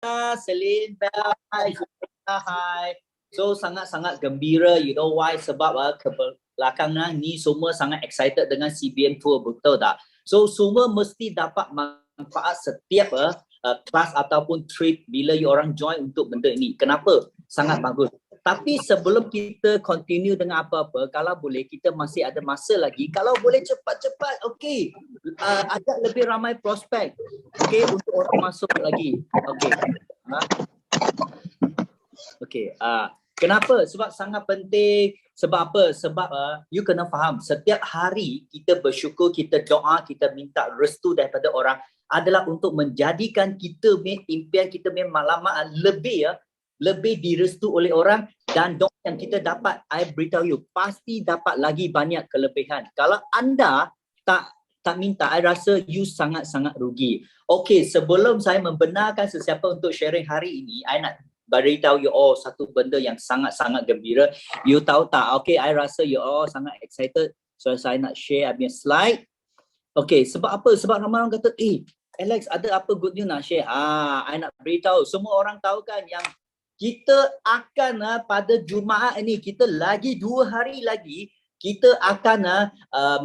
Celine, hi, hi. So sangat-sangat gembira, you know why? Sebab ke belakang ni semua sangat excited dengan CBM Tour, betul tak? So semua mesti dapat manfaat setiap kelas ataupun trip bila you orang join untuk benda ni. Kenapa? Sangat bagus. Tapi sebelum kita continue dengan apa-apa, kalau boleh kita masih ada masa lagi. Kalau boleh cepat-cepat, okey. Ajak lebih ramai prospek. Okey, untuk orang masuk lagi. Okey. Okey. Kenapa? Sebab sangat penting. Sebab apa? Sebab you kena faham, setiap hari kita bersyukur, kita doa, kita minta restu daripada orang adalah untuk menjadikan kita impian kita matlamat lebih direstu oleh orang, dan doa yang kita dapat, I beritahu you, pasti dapat lagi banyak kelebihan. Kalau anda tak minta, I rasa you sangat-sangat rugi. Okey, sebelum saya membenarkan sesiapa untuk sharing hari ini, I nak beritahu you satu benda yang sangat-sangat gembira. You tahu tak? Okey, I rasa you all sangat excited. So saya nak share I punya slide. Okey, sebab apa? Sebab ramai orang kata, Alex, ada apa good news nak share? I nak beritahu. Semua orang tahu kan yang kita akan pada Jumaat ini, kita lagi 2 hari lagi, kita akan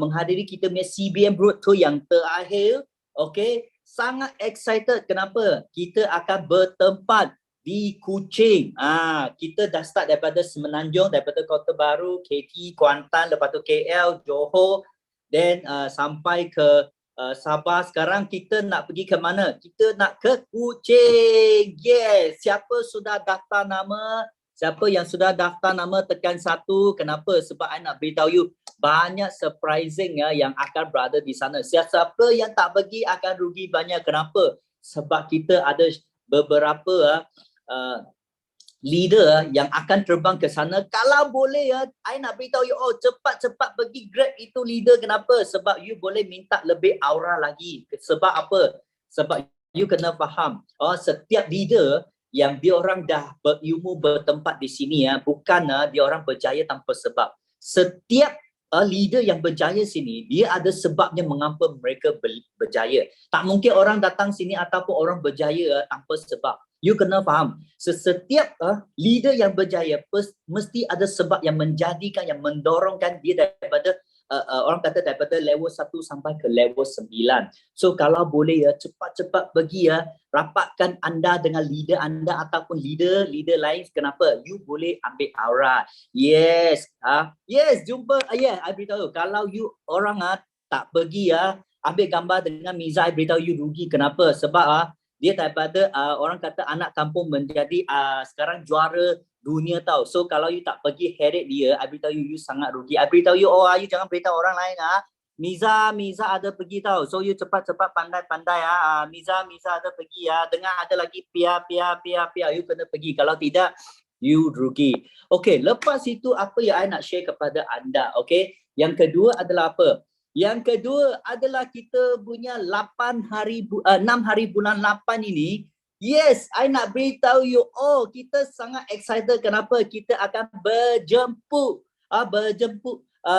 menghadiri kita punya CBM Road Tour yang terakhir. Okay, sangat excited. Kenapa? Kita akan bertempat di Kuching. Kita dah start daripada Semenanjung, daripada Kota Baru, KT, Kuantan, lepas tu KL, Johor, then sampai ke Sabah. Sekarang kita nak pergi ke mana? Kita nak ke Kuching. Yes. Siapa sudah daftar nama? Siapa yang sudah daftar nama tekan 1. Kenapa? Sebab I nak beritahu you banyak surprising yang akan berada di sana. Siapa yang tak pergi akan rugi banyak. Kenapa? Sebab kita ada beberapa leader yang akan terbang ke sana. Kalau boleh I nak beritahu you cepat-cepat pergi grab itu leader. Kenapa? Sebab you boleh minta lebih aura lagi. Sebab apa? Sebab you kena faham, setiap leader yang dia orang dah berilmu bertempat di sini bukan dia orang berjaya tanpa sebab. Setiap leader yang berjaya sini, dia ada sebabnya mengapa mereka berjaya. Tak mungkin orang datang sini ataupun orang berjaya tanpa sebab. You kena faham, setiap leader yang berjaya mesti ada sebab yang menjadikan, yang mendorongkan dia daripada orang kata daripada level 1 sampai ke level 9. So kalau boleh cepat-cepat pergi rapatkan anda dengan leader anda ataupun leader lain. Kenapa? You boleh ambil aura. Yes. Yes, jumpa. I beritahu, kalau you orang tak pergi ambil gambar dengan Miza, I beritahu you rugi. Kenapa? Sebab dia daripada orang kata anak kampung menjadi sekarang juara dunia tau. So kalau you tak pergi heret dia, I beritahu you sangat rugi. I beritahu you, you jangan beritahu orang lain Miza ada pergi tau. So you cepat-cepat pandai-pandai Miza ada pergi Dengar ada lagi Pia, you kena pergi. Kalau tidak, you rugi. Okay, lepas itu apa yang I nak share kepada anda? Okay, yang kedua adalah apa? Yang kedua adalah kita punya 6 hari bulan 8 ini. Yes, I nak beritahu you, kita sangat excited. Kenapa? Kita akan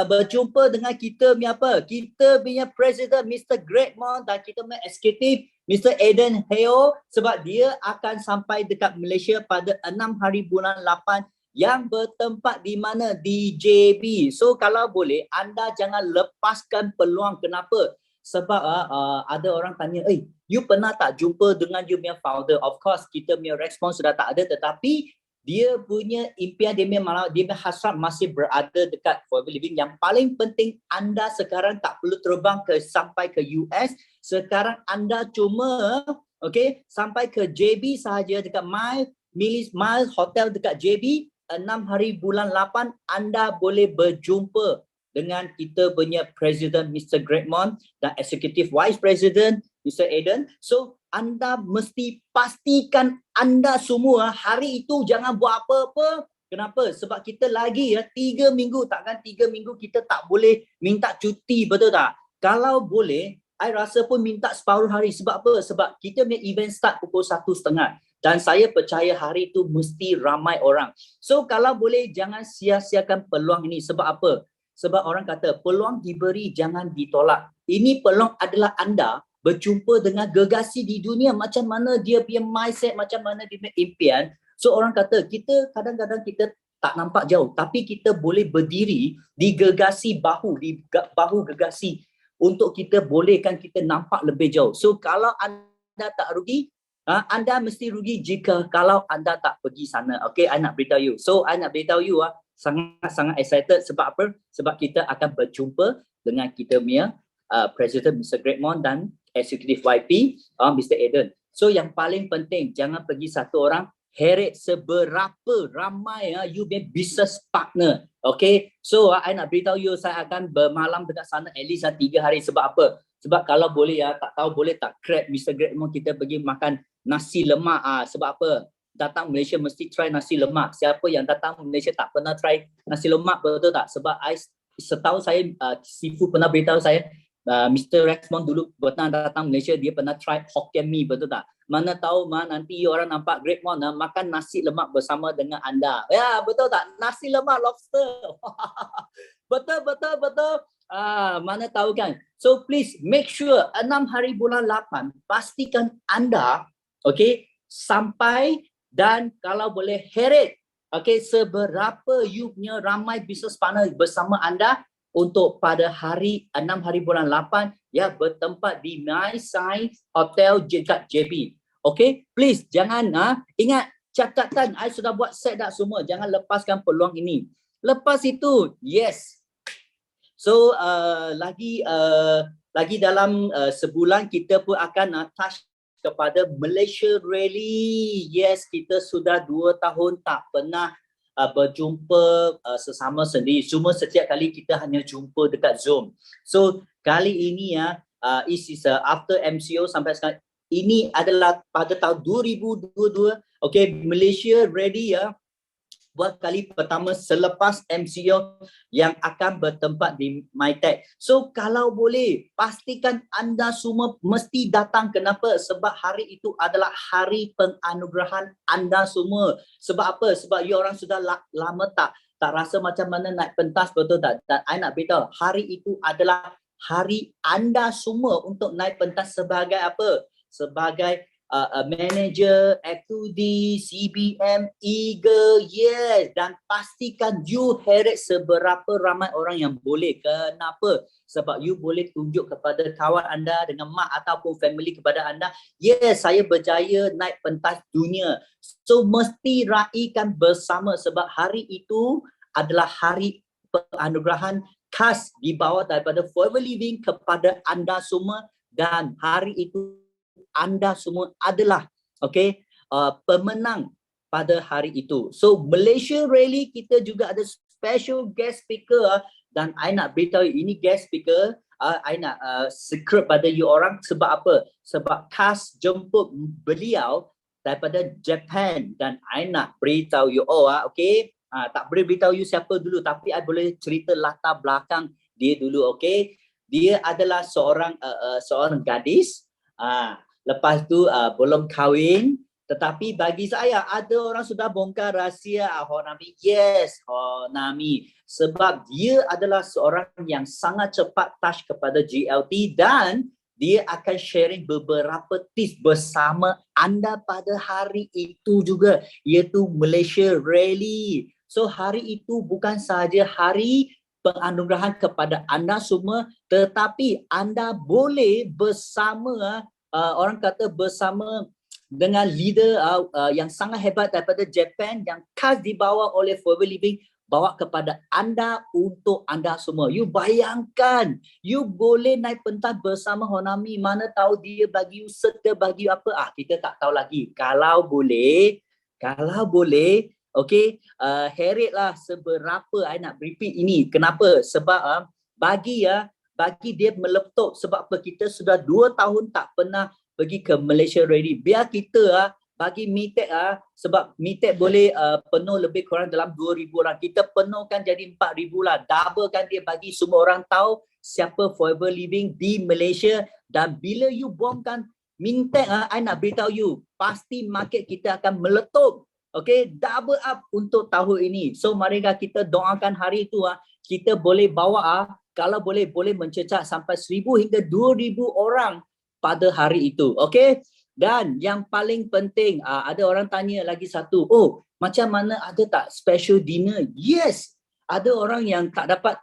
berjumpa dengan kita punya apa? Kita punya Presiden Mr. Greatmont dan kita punya eksekutif Mr. Aiden Heo, sebab dia akan sampai dekat Malaysia pada 6 hari bulan 8 yang bertempat di mana? Di JB. So kalau boleh anda jangan lepaskan peluang. Kenapa? Sebab ada orang tanya, you pernah tak jumpa dengan you punya founder? Of course, kita punya respon sudah tak ada, tetapi dia punya impian, dia punya hasrat masih berada dekat Forever Living. Yang paling penting, anda sekarang tak perlu terbang sampai ke US. Sekarang anda cuma sampai ke JB sahaja, dekat Miles Hotel dekat JB. 6 hari bulan 8 anda boleh berjumpa dengan kita punya Presiden Mr. Greatmont dan Executive Vice President Mr. Aiden. So anda mesti pastikan anda semua hari itu jangan buat apa-apa. Kenapa? Sebab kita lagi 3 minggu. Takkan 3 minggu kita tak boleh minta cuti, betul tak? Kalau boleh, I rasa pun minta separuh hari. Sebab apa? Sebab kita punya event start pukul 1:30. Dan saya percaya hari itu mesti ramai orang. So kalau boleh jangan sia-siakan peluang ini. Sebab apa? Sebab orang kata peluang diberi jangan ditolak. Ini peluang adalah anda berjumpa dengan gegasi di dunia, macam mana dia punya mindset, macam mana dia punya impian. So orang kata kita kadang-kadang kita tak nampak jauh, tapi kita boleh berdiri di gegasi bahu, di bahu gegasi untuk kita bolehkan kita nampak lebih jauh. So kalau anda tak rugi, anda mesti rugi jika kalau anda tak pergi sana. Okay, I nak beritahu you. So I nak beritahu you sangat-sangat excited sebab apa? Sebab kita akan berjumpa dengan kita punya President Mr. Greatmont dan Executive YP Mr. Eden. So yang paling penting, jangan pergi satu orang, heret seberapa ramai you punya business partner. Okay, so I nak beritahu you, saya akan bermalam dekat sana at least 3 hari. Sebab apa? Sebab kalau boleh tak tahu boleh tak crack Mr. Greatmont kita pergi makan nasi lemak. Sebab apa? Datang Malaysia mesti try nasi lemak. Siapa yang datang Malaysia tak pernah try nasi lemak, betul tak? Sebab setahu saya, Sifu pernah beritahu saya, Mr. Rexmond dulu pernah datang Malaysia, dia pernah try Hokkien Mee, betul tak? Mana tahu nanti orang nampak Greatmont makan nasi lemak bersama dengan anda. Ya, betul tak? Nasi lemak lobster. Betul. Mana tahu kan? So please make sure 6 hari bulan 8 pastikan anda sampai, dan kalau boleh heret seberapa you punya ramai business partner bersama anda untuk pada hari 6 hari bulan 8 bertempat di My Science Hotel dekat JB. Please jangan ingat catatan, I sudah buat set dah semua, jangan lepaskan peluang ini. Lepas itu, yes. So lagi dalam sebulan kita pun akan touch kepada Malaysia Rally. Yes, kita sudah 2 tahun tak pernah berjumpa sesama sendiri. Cuma setiap kali kita hanya jumpa dekat Zoom. So kali ini this is after MCO sampai sekarang. Ini adalah pada tahun 2022. Malaysia Rally buat kali pertama selepas MCO yang akan bertempat di MyTech. So kalau boleh pastikan anda semua mesti datang. Kenapa? Sebab hari itu adalah hari penganugerahan anda semua. Sebab apa? Sebab you orang sudah lama tak rasa macam mana naik pentas, betul tak? Dan I nak beritahu, hari itu adalah hari anda semua untuk naik pentas sebagai apa? Sebagai manager, FQD, CBM, Eagle, yes. Dan pastikan you heret seberapa ramai orang yang boleh. Kenapa? Sebab you boleh tunjuk kepada kawan anda dengan mak ataupun family kepada anda, yes, saya berjaya naik pentas dunia. So mesti raikan bersama sebab hari itu adalah hari penganugerahan khas dibawa daripada Forever Living kepada anda semua, dan hari itu anda semua adalah pemenang pada hari itu. So Malaysia Rally kita juga ada special guest speaker, dan I nak beritahu ini guest speaker I nak secret pada you orang. Sebab apa? Sebab khas jemput beliau daripada Japan, dan I nak beritahu you all tak boleh beritahu you siapa dulu, tapi I boleh cerita latar belakang dia dulu. Dia adalah seorang gadis. Lepas tu belum kahwin, tetapi bagi saya ada orang sudah bongkar rahsia Honami. Yes, Honami. Sebab dia adalah seorang yang sangat cepat touch kepada GLT, dan dia akan sharing beberapa tips bersama anda pada hari itu juga, iaitu Malaysia Rally. So hari itu bukan sahaja hari penganugerahan kepada anda semua, tetapi anda boleh bersama orang kata bersama dengan leader yang sangat hebat daripada Japan yang khas dibawa oleh Forever Living, bawa kepada anda untuk anda semua. You bayangkan, you boleh naik pentas bersama Honami. Mana tahu dia bagi you serta bagi you apa? Kita tak tahu lagi. Kalau boleh, heretlah seberapa. I nak repeat ini. Kenapa? Sebab bagi dia meletup. Sebab apa? Kita sudah 2 tahun tak pernah pergi ke Malaysia Rally. Biar kita bagi MITEC sebab MITEC boleh penuh lebih kurang dalam 2,000 orang. Kita penuhkan jadi 4,000 lah. Doublekan dia, bagi semua orang tahu siapa Forever Living di Malaysia. Dan bila you bomkan MITEC, I nak beritahu you, pasti market kita akan meletup. Double up untuk tahun ini. So mari kita doakan hari itu kita boleh bawa kalau boleh mencecah sampai 1,000 hingga 2,000 orang pada hari itu. Okay? Dan yang paling penting, ada orang tanya lagi satu, oh macam mana, ada tak special dinner? Yes, ada orang yang tak dapat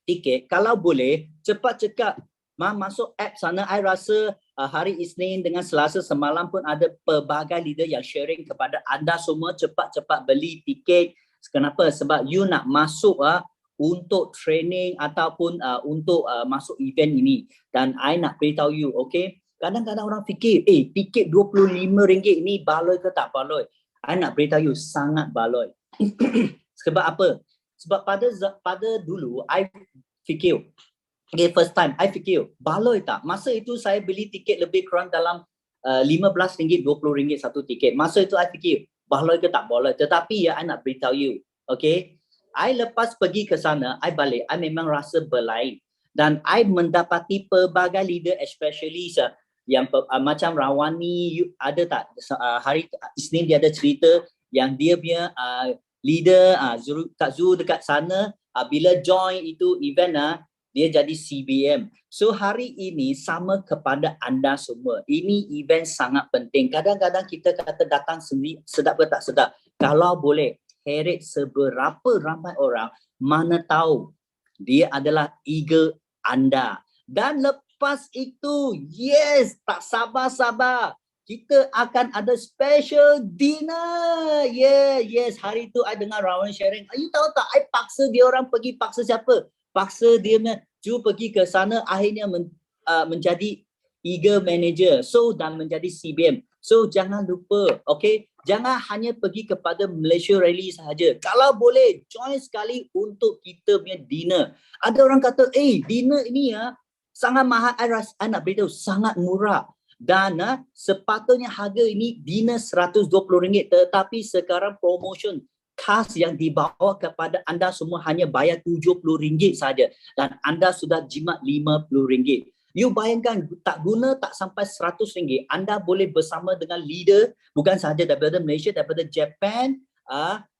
tiket, kalau boleh cepat cekap masuk app sana. I rasa hari Isnin dengan Selasa semalam pun ada pelbagai leader yang sharing kepada anda semua, cepat-cepat beli tiket. Kenapa? Sebab you nak masuk untuk training ataupun untuk masuk event ini. Dan I nak beritahu you, okay, kadang-kadang orang fikir, tiket RM25 ni baloi ke tak baloi? I nak beritahu you, sangat baloi. Sebab apa? Sebab pada dulu I fikir, okay, first time I fikir baloi tak. Masa itu saya beli tiket lebih kurang dalam RM15, RM20 satu tiket. Masa itu I fikir baloi ke tak baloi. Tetapi I nak beritahu you, okay, I lepas pergi ke sana, I balik, I memang rasa berlain. Dan I mendapati pelbagai leader, especially yang macam Rawani, ada tak hari Isnin dia ada cerita yang dia punya leader Kak Zul dekat sana, bila join itu event dia jadi CBM. So hari ini sama kepada anda semua. Ini event sangat penting. Kadang-kadang kita kata datang sendiri, sedap ke tak sedap. Kalau boleh heret seberapa ramai orang, mana tahu dia adalah eagle anda. Dan lepas itu, yes, tak sabar-sabar, kita akan ada special dinner. Yes, hari tu I dengar Rawan sharing. You tahu tak, I paksa dia orang pergi. Paksa siapa? Paksa dia pergi ke sana, akhirnya menjadi eagle manager, so dan menjadi CBM. So jangan lupa, okay, jangan hanya pergi kepada Malaysia Rally sahaja. Kalau boleh, join sekali untuk kita punya dinner. Ada orang kata, dinner ini sangat mahal. I nak beritahu, sangat murah. Dan sepatutnya harga ini dinner RM120, tetapi sekarang promotion khas yang dibawa kepada anda semua hanya bayar RM70 saja, dan anda sudah jimat RM50. You bayangkan, tak guna tak sampai RM100, anda boleh bersama dengan leader bukan sahaja daripada Malaysia, daripada Japan,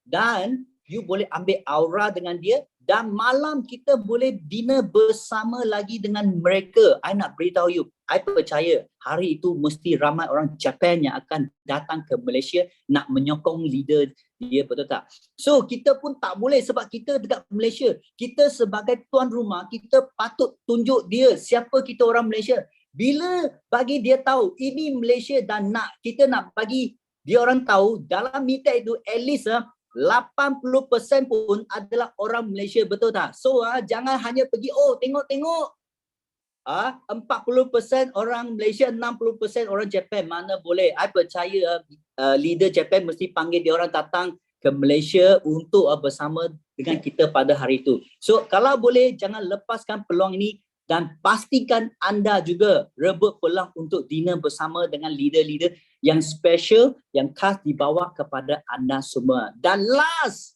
dan you boleh ambil aura dengan dia, dan malam kita boleh dinner bersama lagi dengan mereka. I nak beritahu you, I percaya hari itu mesti ramai orang Japan yang akan datang ke Malaysia nak menyokong leader dia, betul tak? So kita pun tak boleh, sebab kita dekat Malaysia, kita sebagai tuan rumah, kita patut tunjuk dia siapa kita orang Malaysia. Bila bagi dia tahu ini Malaysia, dan kita nak bagi dia orang tahu dalam meeting itu at least 80% pun adalah orang Malaysia, betul tak? So jangan hanya pergi, tengok-tengok 40% orang Malaysia, 60% orang Japan, mana boleh. I percaya leader Japan mesti panggil dia orang datang ke Malaysia untuk bersama dengan kita pada hari itu. So kalau boleh, jangan lepaskan peluang ini, dan pastikan anda juga rebut peluang untuk dinner bersama dengan leader-leader yang special, yang khas dibawa kepada anda semua. Dan last,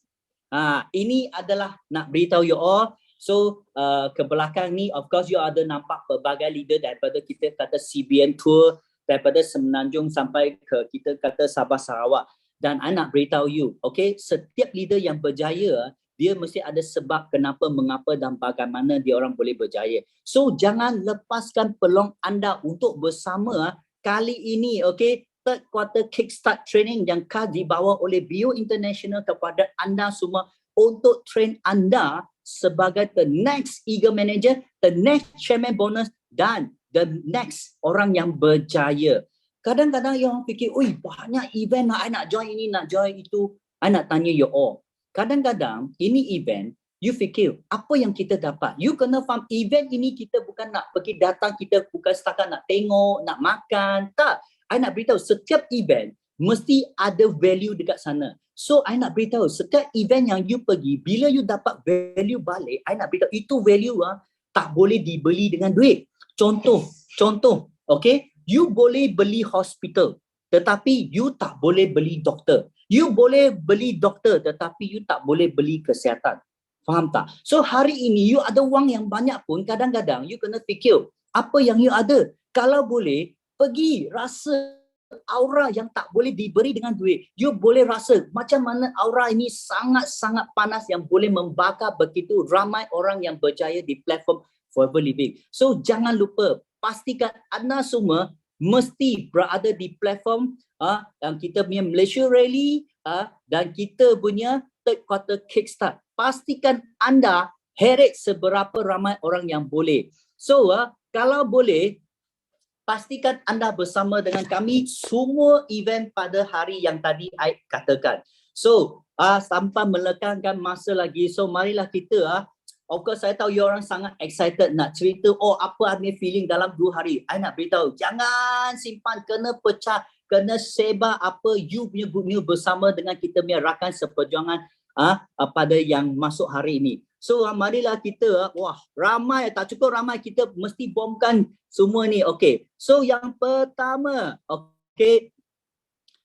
ini adalah nak beritahu you all. So ke belakang ni, of course you ada nampak pelbagai leader daripada kita kata CBN Tour, daripada Semenanjung sampai ke kita kata Sabah Sarawak. Dan I nak beritahu you, okay, setiap leader yang berjaya, dia mesti ada sebab kenapa, mengapa dan bagaimana dia orang boleh berjaya. So jangan lepaskan peluang anda untuk bersama kali ini, okay, third quarter kickstart training yang khas dibawa oleh Bio International kepada anda semua untuk train anda sebagai the next eagle manager, the next chairman bonus, dan the next orang yang berjaya. Kadang-kadang yang fikir, banyak event, I nak join ini, nak join itu. I nak tanya you all, kadang-kadang ini event, you fikir apa yang kita dapat. You kena faham, event ini kita bukan nak pergi datang, kita bukan setakat nak tengok, nak makan. Tak, I nak beritahu, setiap event mesti ada value dekat sana. So I nak beritahu, setiap event yang you pergi, bila you dapat value balik, I nak beritahu itu value tak boleh dibeli dengan duit. Contoh, okay, you boleh beli hospital, tetapi you tak boleh beli doktor. You boleh beli doktor, tetapi you tak boleh beli kesihatan. Faham tak? So hari ini you ada wang yang banyak pun, kadang-kadang you kena fikir apa yang you ada. Kalau boleh, pergi rasa aura yang tak boleh diberi dengan duit. You boleh rasa macam mana aura ini sangat-sangat panas yang boleh membakar begitu ramai orang yang berjaya di platform Forever Living. So jangan lupa, pastikan anda semua mesti berada di platform yang kita punya Malaysia Rally dan kita punya third quarter kickstart. Pastikan anda heret seberapa ramai orang yang boleh. So kalau boleh, pastikan anda bersama dengan kami semua event pada hari yang tadi I katakan. So tanpa melekankan masa lagi, so marilah kita saya tahu you orang sangat excited nak cerita apa ada feeling dalam 2 hari. I nak beritahu, jangan simpan, kena pecah, kena sebar apa you punya good news bersama dengan kita punya rakan seperjuangan pada yang masuk hari ini. So marilah kita, ramai, tak cukup ramai, kita mesti bomkan semua ni. Okay, so yang pertama, okay,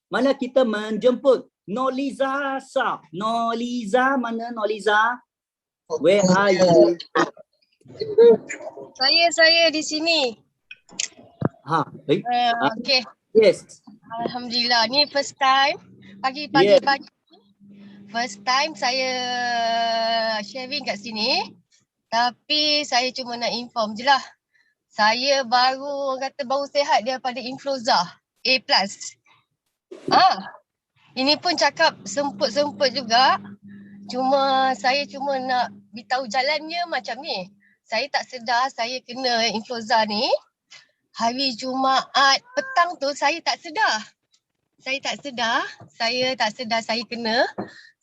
mana kita menjemput Noliza Sah. Noliza, mana Noliza? Where are you? Saya di sini. Baik. Okay. Yes. Alhamdulillah, ni first time. Pagi. First time saya sharing kat sini. Tapi saya cuma nak inform je lah. Saya baru sehat daripada influenza A+. Ini pun cakap semput-semput juga. Saya cuma nak beritahu jalannya macam ni. Saya tak sedar saya kena influenza ni. Hari Jumaat petang tu saya tak sedar. Saya tak sedar saya kena.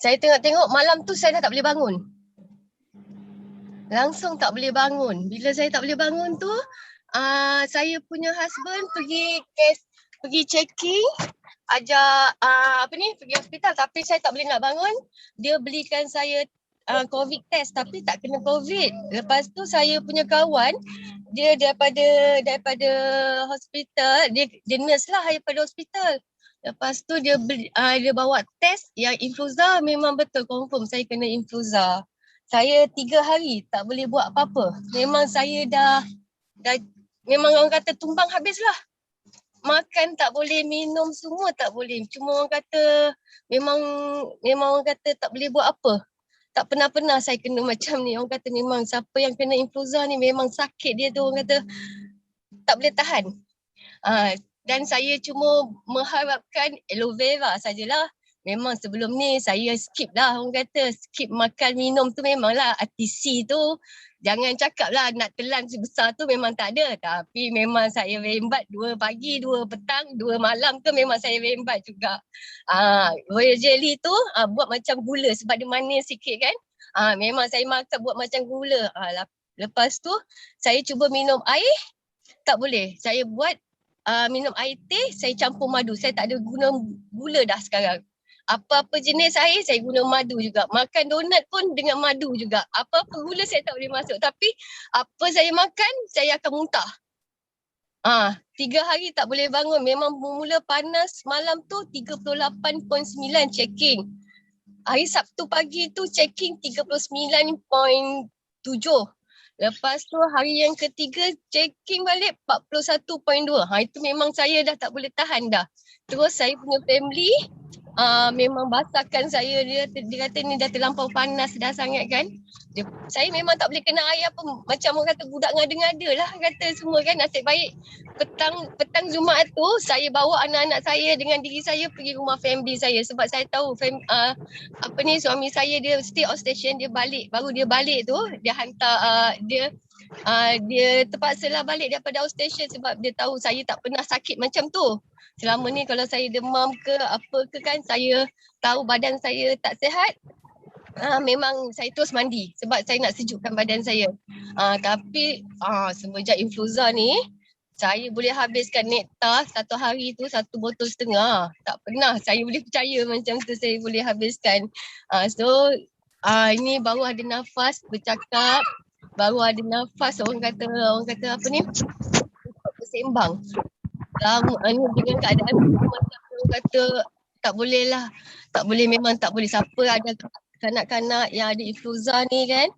Saya tengok malam tu saya dah tak boleh bangun. Langsung tak boleh bangun. Bila saya tak boleh bangun tu, saya punya husband pergi checking, ajak pergi hospital, tapi saya tak boleh nak bangun. Dia belikan saya COVID test tapi tak kena COVID. Lepas tu saya punya kawan, dia daripada hospital, dia nurse lah daripada hospital. Lepas tu dia bawa test yang influenza, memang betul confirm saya kena influenza. Saya 3 hari tak boleh buat apa-apa. Memang saya dah memang orang kata tumbang habis lah. Makan tak boleh, minum semua tak boleh. Cuma orang kata memang orang kata tak boleh buat apa. Tak pernah saya kena macam ni. Orang kata memang siapa yang kena influenza ni memang sakit dia tu, orang kata tak boleh tahan. Dan saya cuma mengharapkan aloe vera sajalah. Memang sebelum ni saya skip lah, orang kata skip makan minum tu memanglah. RTC tu jangan cakap lah nak telan sebesar tu memang tak ada. Tapi memang saya rembat 2 pagi, 2 petang, 2 malam tu memang saya rembat juga. Royal jelly tu buat macam gula sebab dia manis sikit kan. Memang saya makan buat macam gula. Lepas tu saya cuba minum air, tak boleh. Saya buat minum air teh, saya campur madu. Saya tak ada guna gula dah sekarang. Apa-apa jenis air saya guna madu juga. Makan donat pun dengan madu juga. Apa-apa gula saya tak boleh masuk. Tapi apa saya makan, saya akan muntah. 3 hari tak boleh bangun. Memang mula panas malam tu 38.9 checking. Hari Sabtu pagi tu checking 39.7. Lepas tu hari yang ketiga checking balik 41.2. Itu memang saya dah tak boleh tahan dah. Terus saya punya family memang basahkan saya. Dia kata ni dah terlampau panas dah sangat kan. Saya memang tak boleh kena air apa. Macam orang kata budak ngada-ngada lah kata semua kan. Nasib baik petang Jumaat tu saya bawa anak-anak saya dengan diri saya pergi rumah family saya. Sebab saya tahu suami saya dia stay outstation, dia balik. Baru dia balik tu dia hantar dia terpaksa lah balik daripada outstation sebab dia tahu saya tak pernah sakit macam tu. Selama ni kalau saya demam ke apa ke kan, saya tahu badan saya tak sihat, memang saya terus mandi sebab saya nak sejukkan badan saya. Tapi semenjak influenza ni, saya boleh habiskan nektar 1 hari tu 1 botol setengah. Tak pernah saya boleh percaya macam tu saya boleh habiskan. Ini baru ada nafas bercakap, baru ada nafas orang kata apa ni, bersembang. Dengan keadaan macam orang kata tak boleh lah. Tak boleh, memang tak boleh. Siapa ada kanak-kanak yang ada influenza ni kan,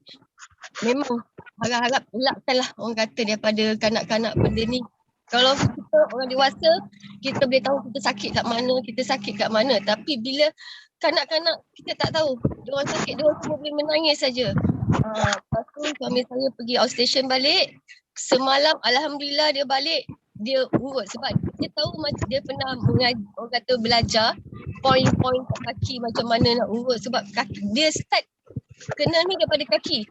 memang harap-harap elakkan lah orang kata daripada kanak-kanak benda ni. Kalau kita orang dewasa, kita boleh tahu kita sakit kat mana. Tapi bila kanak-kanak kita tak tahu. Diorang sakit, diorang cuma boleh menangis saja. Lepas tu suami saya pergi outstation balik. semalam alhamdulillah dia balik, dia urut sebab dia tahu macam dia pernah orang kata belajar poin-poin kat kaki macam mana nak urut sebab kaki dia start kena ni daripada kaki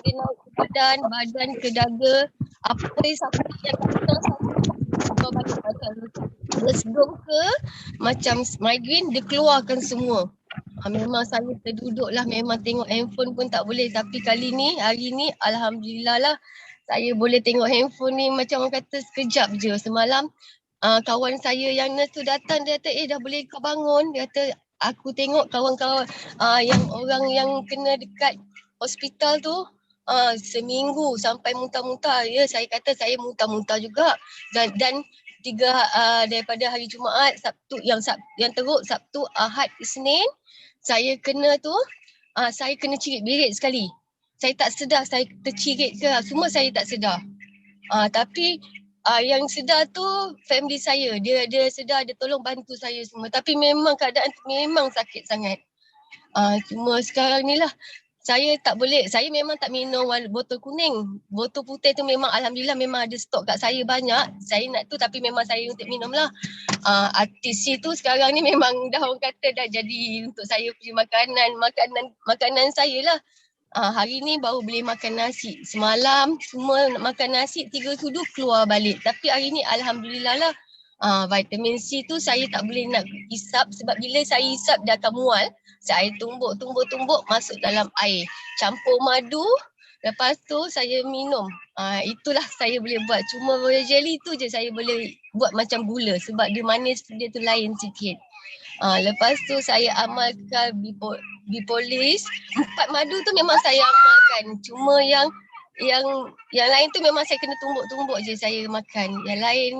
dia naik ke badan ke dada, apa yang sakit yang kena sampai balik macam lesdom ke macam migraine dia keluarkan semua. Memang saya terduduk lah, memang tengok handphone pun tak boleh, tapi hari ni alhamdulillah lah saya boleh tengok handphone ni macam orang kata sekejap je. Semalam kawan saya yang nurse tu datang, dia kata dah boleh kau bangun. Dia kata aku tengok kawan-kawan yang orang yang kena dekat hospital tu seminggu sampai muntah-muntah. Ya, saya kata saya muntah-muntah juga. Dan tiga daripada hari Jumaat, Sabtu yang teruk, Sabtu, Ahad, Isnin, saya kena tu saya kena cirit birit sekali. Saya tak sedar saya tercirit ke, semua saya tak sedar. Tapi yang sedar tu family saya, dia sedar, dia tolong bantu saya semua. Tapi memang keadaan tu memang sakit sangat. Cuma sekarang ni lah saya tak boleh, saya memang tak minum botol kuning. Botol putih tu memang alhamdulillah memang ada stok kat saya banyak. Saya nak tu tapi memang saya untuk minum lah. RTC tu sekarang ni memang dah orang kata dah jadi untuk saya punya makanan saya lah. Hari ni baru boleh makan nasi. Semalam semua makan nasi 3 sudu keluar balik. Tapi hari ni alhamdulillah lah. Vitamin C tu saya tak boleh nak hisap sebab bila saya hisap dia akan mual. Saya tumbuk masuk dalam air. Campur madu, lepas tu saya minum. Itulah saya boleh buat. Cuma royal jelly tu je saya boleh buat macam gula sebab dia manis dia tu lain sikit. Lepas tu saya amalkan bipolis. 4 madu tu memang saya amalkan. Cuma yang lain tu memang saya kena tumbuk je saya makan. Yang lain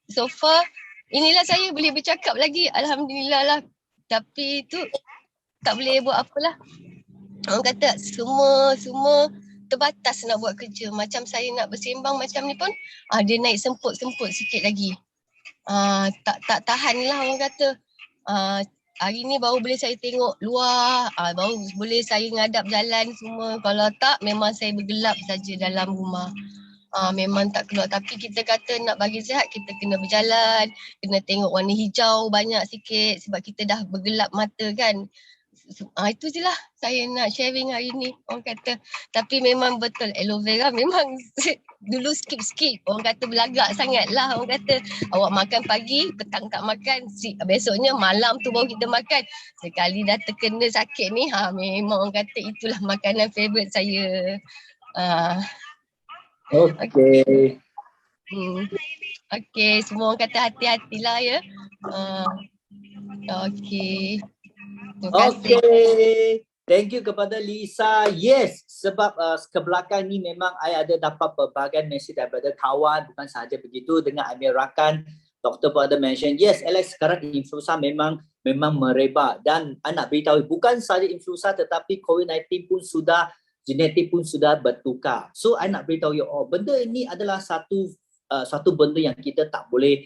so far inilah saya boleh bercakap lagi. Alhamdulillah lah. Tapi tu tak boleh buat apalah. Orang kata semua terbatas nak buat kerja. Macam saya nak bersembang macam ni pun dia naik semput sikit lagi. Tak tahan lah orang kata. Hari ni baru boleh saya tengok luar, baru boleh saya ngadap jalan semua. Kalau tak memang saya bergelap saja dalam rumah. Memang tak keluar. Tapi kita kata nak bagi sihat kita kena berjalan, kena tengok warna hijau banyak sikit sebab kita dah bergelap mata kan. Itu je lah saya nak sharing hari ni orang kata. Tapi memang betul aloe vera memang dulu skip orang kata belagak sangat lah. Orang kata awak makan pagi, petang tak makan, besoknya malam tu baru kita makan. Sekali dah terkena sakit ni memang orang kata itulah makanan favourite saya. Okay. Okay, semua orang kata hati-hatilah ya. Okay. Okay. Thank you kepada Lisa. Yes, sebab ke belakang ni memang I ada dapat pelbagai mesej daripada kawan. Bukan sahaja begitu, dengan Amir Rakan, doktor pun ada mention, yes Alex, sekarang influenza memang merebak. Dan I nak beritahu, bukan sahaja influenza tetapi COVID-19 pun sudah, genetik pun sudah bertukar. So I nak beritahu you all, benda ini adalah satu benda yang kita tak boleh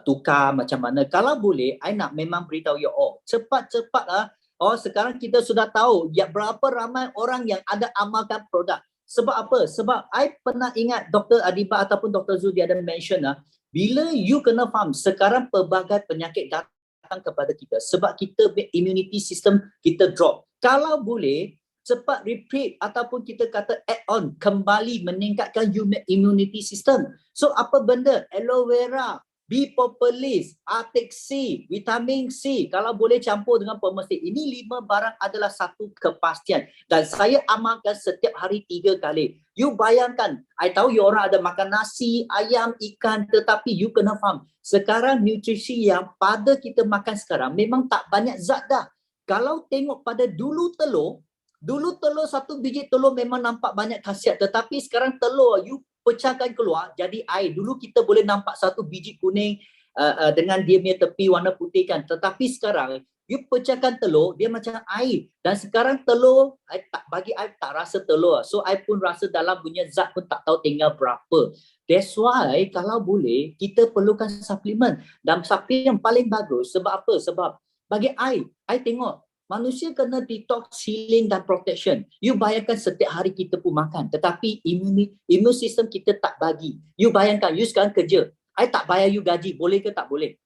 tukar macam mana. Kalau boleh, I nak memang beritahu you all, cepat-cepat sekarang kita sudah tahu berapa ramai orang yang ada amalkan produk. Sebab apa? Sebab I pernah ingat Dr. Adiba ataupun Dr. Zul dia ada mention bila you kena faham, sekarang pelbagai penyakit datang kepada kita sebab kita immunity system kita drop. Kalau boleh, cepat repeat ataupun kita kata add on, kembali meningkatkan immunity system. So apa benda? Aloe vera, Bipolis, Arctic C, vitamin C, kalau boleh campur dengan pemestik. Ini 5 barang adalah satu kepastian. Dan saya amalkan setiap hari 3 kali. You bayangkan, I tahu you orang ada makan nasi, ayam, ikan, tetapi you kena faham. Sekarang nutrisi yang pada kita makan sekarang memang tak banyak zat dah. Kalau tengok pada dulu telur satu biji telur memang nampak banyak khasiat. Tetapi sekarang telur, you pecahkan keluar jadi air. Dulu kita boleh nampak satu biji kuning dengan dia punya tepi warna putih kan. Tetapi sekarang you pecahkan telur, dia macam air. Dan sekarang telur, bagi I tak rasa telur. So I pun rasa dalam punya zat pun tak tahu tinggal berapa. That's why kalau boleh kita perlukan suplemen. Dan suplemen yang paling bagus sebab apa? Sebab bagi I tengok Manusia kena detox, healing dan protection. You bayangkan setiap hari kita pun makan, tetapi immune system kita tak bagi. You bayangkan, you sekarang kerja, I tak bayar you gaji, boleh ke tak boleh?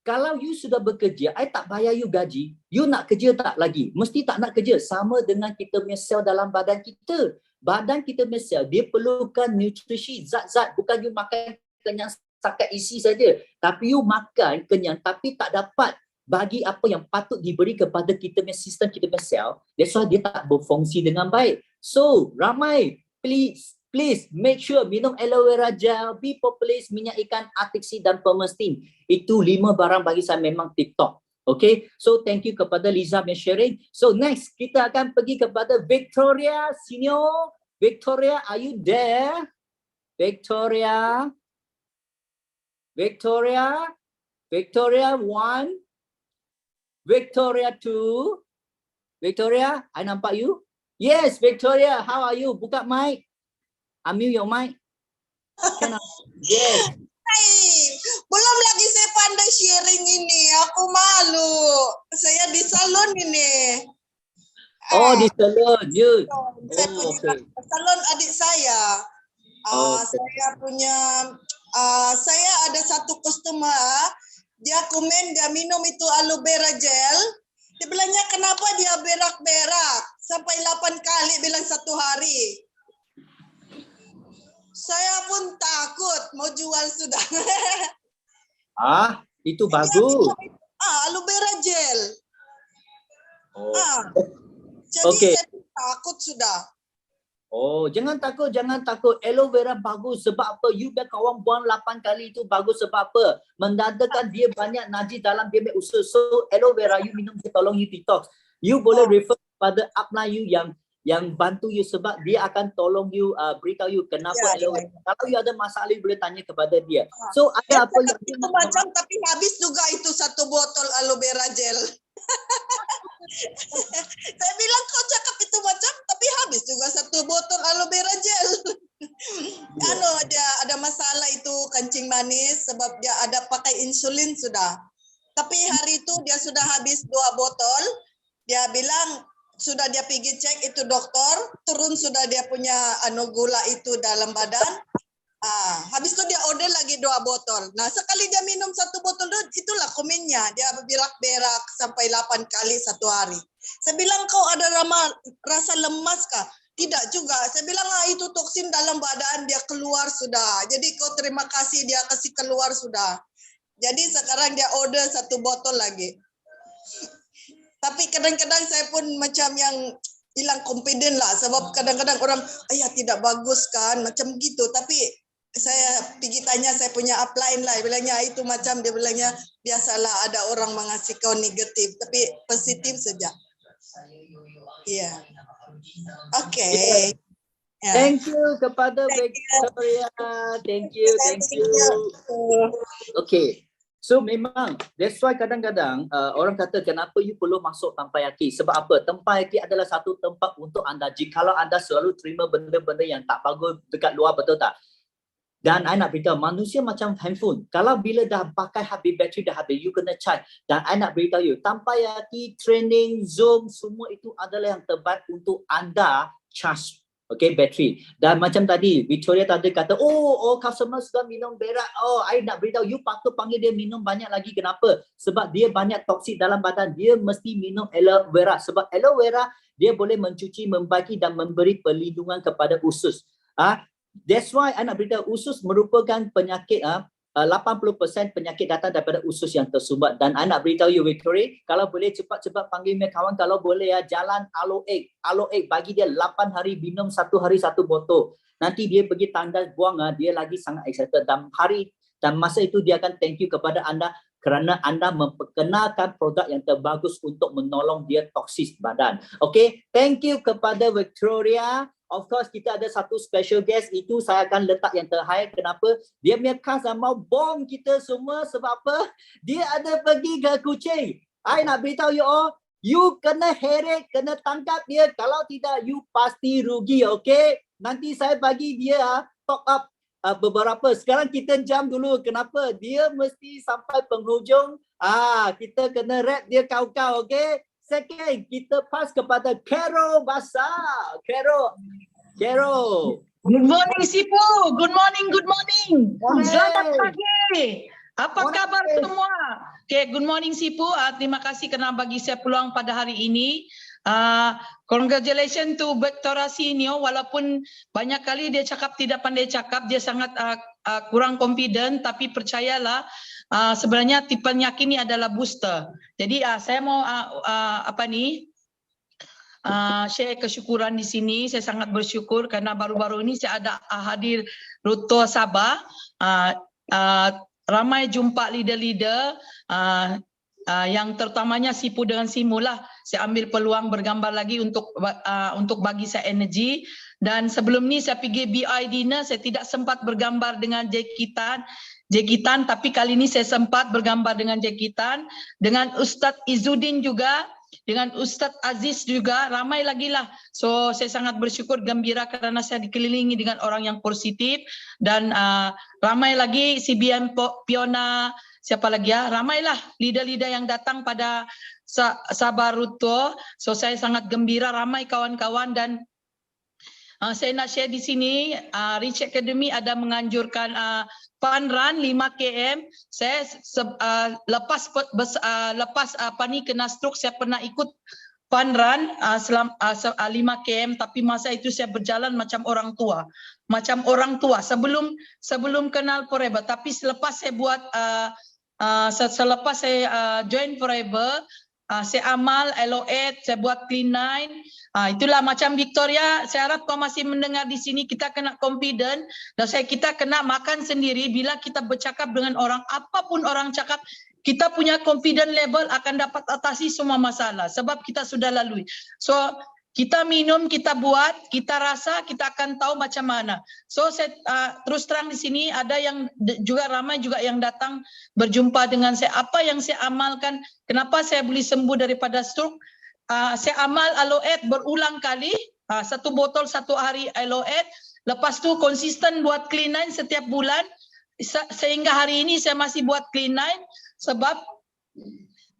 Kalau you sudah bekerja, I tak bayar you gaji, you nak kerja tak lagi? Mesti tak nak kerja. Sama dengan kita punya sel dalam badan kita. Badan kita punya sel, dia perlukan nutrisi, zat-zat. Bukan you makan kenyang setakat isi saja. Tapi you makan kenyang, tapi tak dapat bagi apa yang patut diberi kepada kita punya sistem, kita punya sel. That's why dia tak berfungsi dengan baik. So, ramai, please make sure minum aloe vera gel, bee propolis, minyak ikan, artiksi dan permestin. Itu 5 barang bagi saya memang TikTok. Okay, so thank you kepada Liza yang sharing. So next, kita akan pergi kepada Victoria Senior. Victoria, are you there? Victoria? Victoria? Victoria 1? Victoria 2? Victoria, I nampak you? Yes, Victoria, how are you? Buka mic. Unmute your mic. Yes. Hai, belum lagi saya pandai sharing ini. Aku malu. Saya di salon ini. Oh, di salon. You. Saya punya salon adik saya. Saya punya, saya ada satu customer. Dia komen, dia minum itu aloe vera gel. Dia bilangnya kenapa dia berak-berak sampai 8 kali bilang satu hari. Saya pun takut mau jual sudah. Itu bagus. Aloe vera gel. Oh. Jadi Okay. saya takut sudah. Oh, jangan takut. Aloe vera bagus sebab apa? You dah kawan buang 8 kali itu bagus sebab apa? Mendadakan dia banyak najis dalam dia punya usus. So, aloe vera you minum dia tolong you detox. You boleh refer pada upline you yang bantu you sebab dia akan tolong you, beritahu you kenapa aloe vera. Kalau you ada masalah, you boleh tanya kepada dia. So, ada apa yang itu macam tapi habis juga itu satu botol aloe vera gel. Saya bilang kau cakap itu macam tapi habis juga satu botol aloe vera gel. Dia ada masalah itu kencing manis sebab dia ada pakai insulin sudah. Tapi hari itu dia sudah habis 2 botol. Dia bilang sudah dia pergi cek itu dokter, turun sudah dia punya gula itu dalam badan. Habis itu dia order lagi 2 botol. Nah, sekali dia minum 1 botol itulah komennya. Dia berak-berak sampai 8 kali satu hari. Saya bilang kau ada rasa lemas kah? Tidak juga. Saya bilang itu toksin dalam badan dia keluar sudah. Jadi kau terima kasih dia kasih keluar sudah. Jadi sekarang dia order 1 botol lagi. Tapi kadang-kadang saya pun macam yang hilang confident lah. Sebab kadang-kadang orang, tidak bagus kan. Macam gitu. Tapi saya pergi tanya saya punya upline lah. Bilangnya itu macam dia bilangnya biasalah ada orang mengasih kau negatif. Tapi positif saja. Iya. Okay. Thank you kepada Victoria. Thank you. Okay. So memang that's why kadang-kadang orang kata kenapa you perlu masuk Tempayaki. Sebab apa? Tempayaki adalah satu tempat untuk anda. Jikalau anda selalu terima benda-benda yang tak bagus dekat luar, betul tak? Dan I nak beritahu, manusia macam handphone. Kalau bila dah pakai habis, bateri dah habis, you kena charge. Dan I nak beritahu you, Tempayaki, training, Zoom, semua itu adalah yang terbaik untuk anda charge. Okay, bateri. Dan macam tadi, Victoria tadi kata, customer sudah minum berak. I nak beritahu, you patut panggil dia minum banyak lagi. Kenapa? Sebab dia banyak toksik dalam badan. Dia mesti minum aloe vera. Sebab aloe vera, dia boleh mencuci, membagi dan memberi perlindungan kepada usus. That's why I nak beritahu usus merupakan penyakit 80% penyakit datang daripada usus yang tersumbat. Dan I nak beritahu you Victoria, kalau boleh cepat-cepat panggil me kawan, kalau boleh jalan aloe egg bagi dia 8 hari minum 1 hari 1 botol. Nanti dia pergi tandas buang, dia lagi sangat excited dan masa itu dia akan thank you kepada anda kerana anda memperkenalkan produk yang terbagus untuk menolong dia toksis badan. Okay, thank you kepada Victoria. Of course, kita ada satu special guest, itu saya akan letak yang terhigh. Kenapa? Dia punya khas mau bom kita semua sebab apa? Dia ada pergi ke Kuching. I nak beritahu you all, you kena heret, kena tangkap dia. Kalau tidak, you pasti rugi, okay? Nanti saya bagi dia top up beberapa. Sekarang kita jam dulu. Kenapa? Dia mesti sampai penghujung. Kita kena rap dia kau-kau, okay? Second, kita pass kepada Carol Basar. Carol. Good morning, Sipu. Good morning, good morning. Morning. Selamat pagi. Apa Morning. kabar semua? Okay, good morning, Sipu. Terima kasih kerana bagi saya peluang pada hari ini. Congratulations to Victoria Senior. Walaupun banyak kali dia cakap tidak pandai cakap, dia sangat kurang confident. Tapi percayalah, sebenarnya tipe penyakit ini adalah booster. Jadi saya mau share kesyukuran di sini. Saya sangat bersyukur karena baru-baru ini saya ada hadir Ruto Sabah. Ramai jumpa leader-leader yang terutamanya Sipu dengan Simu lah. Saya ambil peluang bergambar lagi untuk bagi saya energi. Dan sebelum ni saya pergi BI dinner, saya tidak sempat bergambar dengan Jekitan, tapi kali ini saya sempat bergambar dengan Jekitan, dengan Ustaz Izzuddin juga, dengan Ustaz Aziz juga, ramai lagi lah. So saya sangat bersyukur, gembira kerana saya dikelilingi dengan orang yang positif. Dan ramai lagi CBM Piona, siapa lagi ya, ramailah leader-leader yang datang pada Sabah Ruto. So saya sangat gembira, ramai kawan-kawan. Dan saya nak share di sini, Rich Academy ada menganjurkan fun run 5 km. Saya lepas kena stroke, saya pernah ikut fun run 5 km, tapi masa itu saya berjalan macam orang tua. Sebelum kenal Forever. Tapi selepas saya buat selepas saya join Forever, saya amal LO8, saya buat Clean 9. Itulah macam Victoria, saya harap kau masih mendengar di sini, kita kena confident dan kita kena makan sendiri. Bila kita bercakap dengan orang, apapun orang cakap, kita punya confident level akan dapat atasi semua masalah sebab kita sudah lalui. So kita minum, kita buat, kita rasa, kita akan tahu macam mana. So saya terus terang di sini ada yang juga ramai juga yang datang berjumpa dengan saya. Apa yang saya amalkan, kenapa saya boleh sembuh daripada stroke? Saya amal LO8 berulang kali, 1 botol 1 hari LO8. Lepas tu konsisten buat Clean 9 setiap bulan. Sehingga hari ini saya masih buat Clean 9 sebab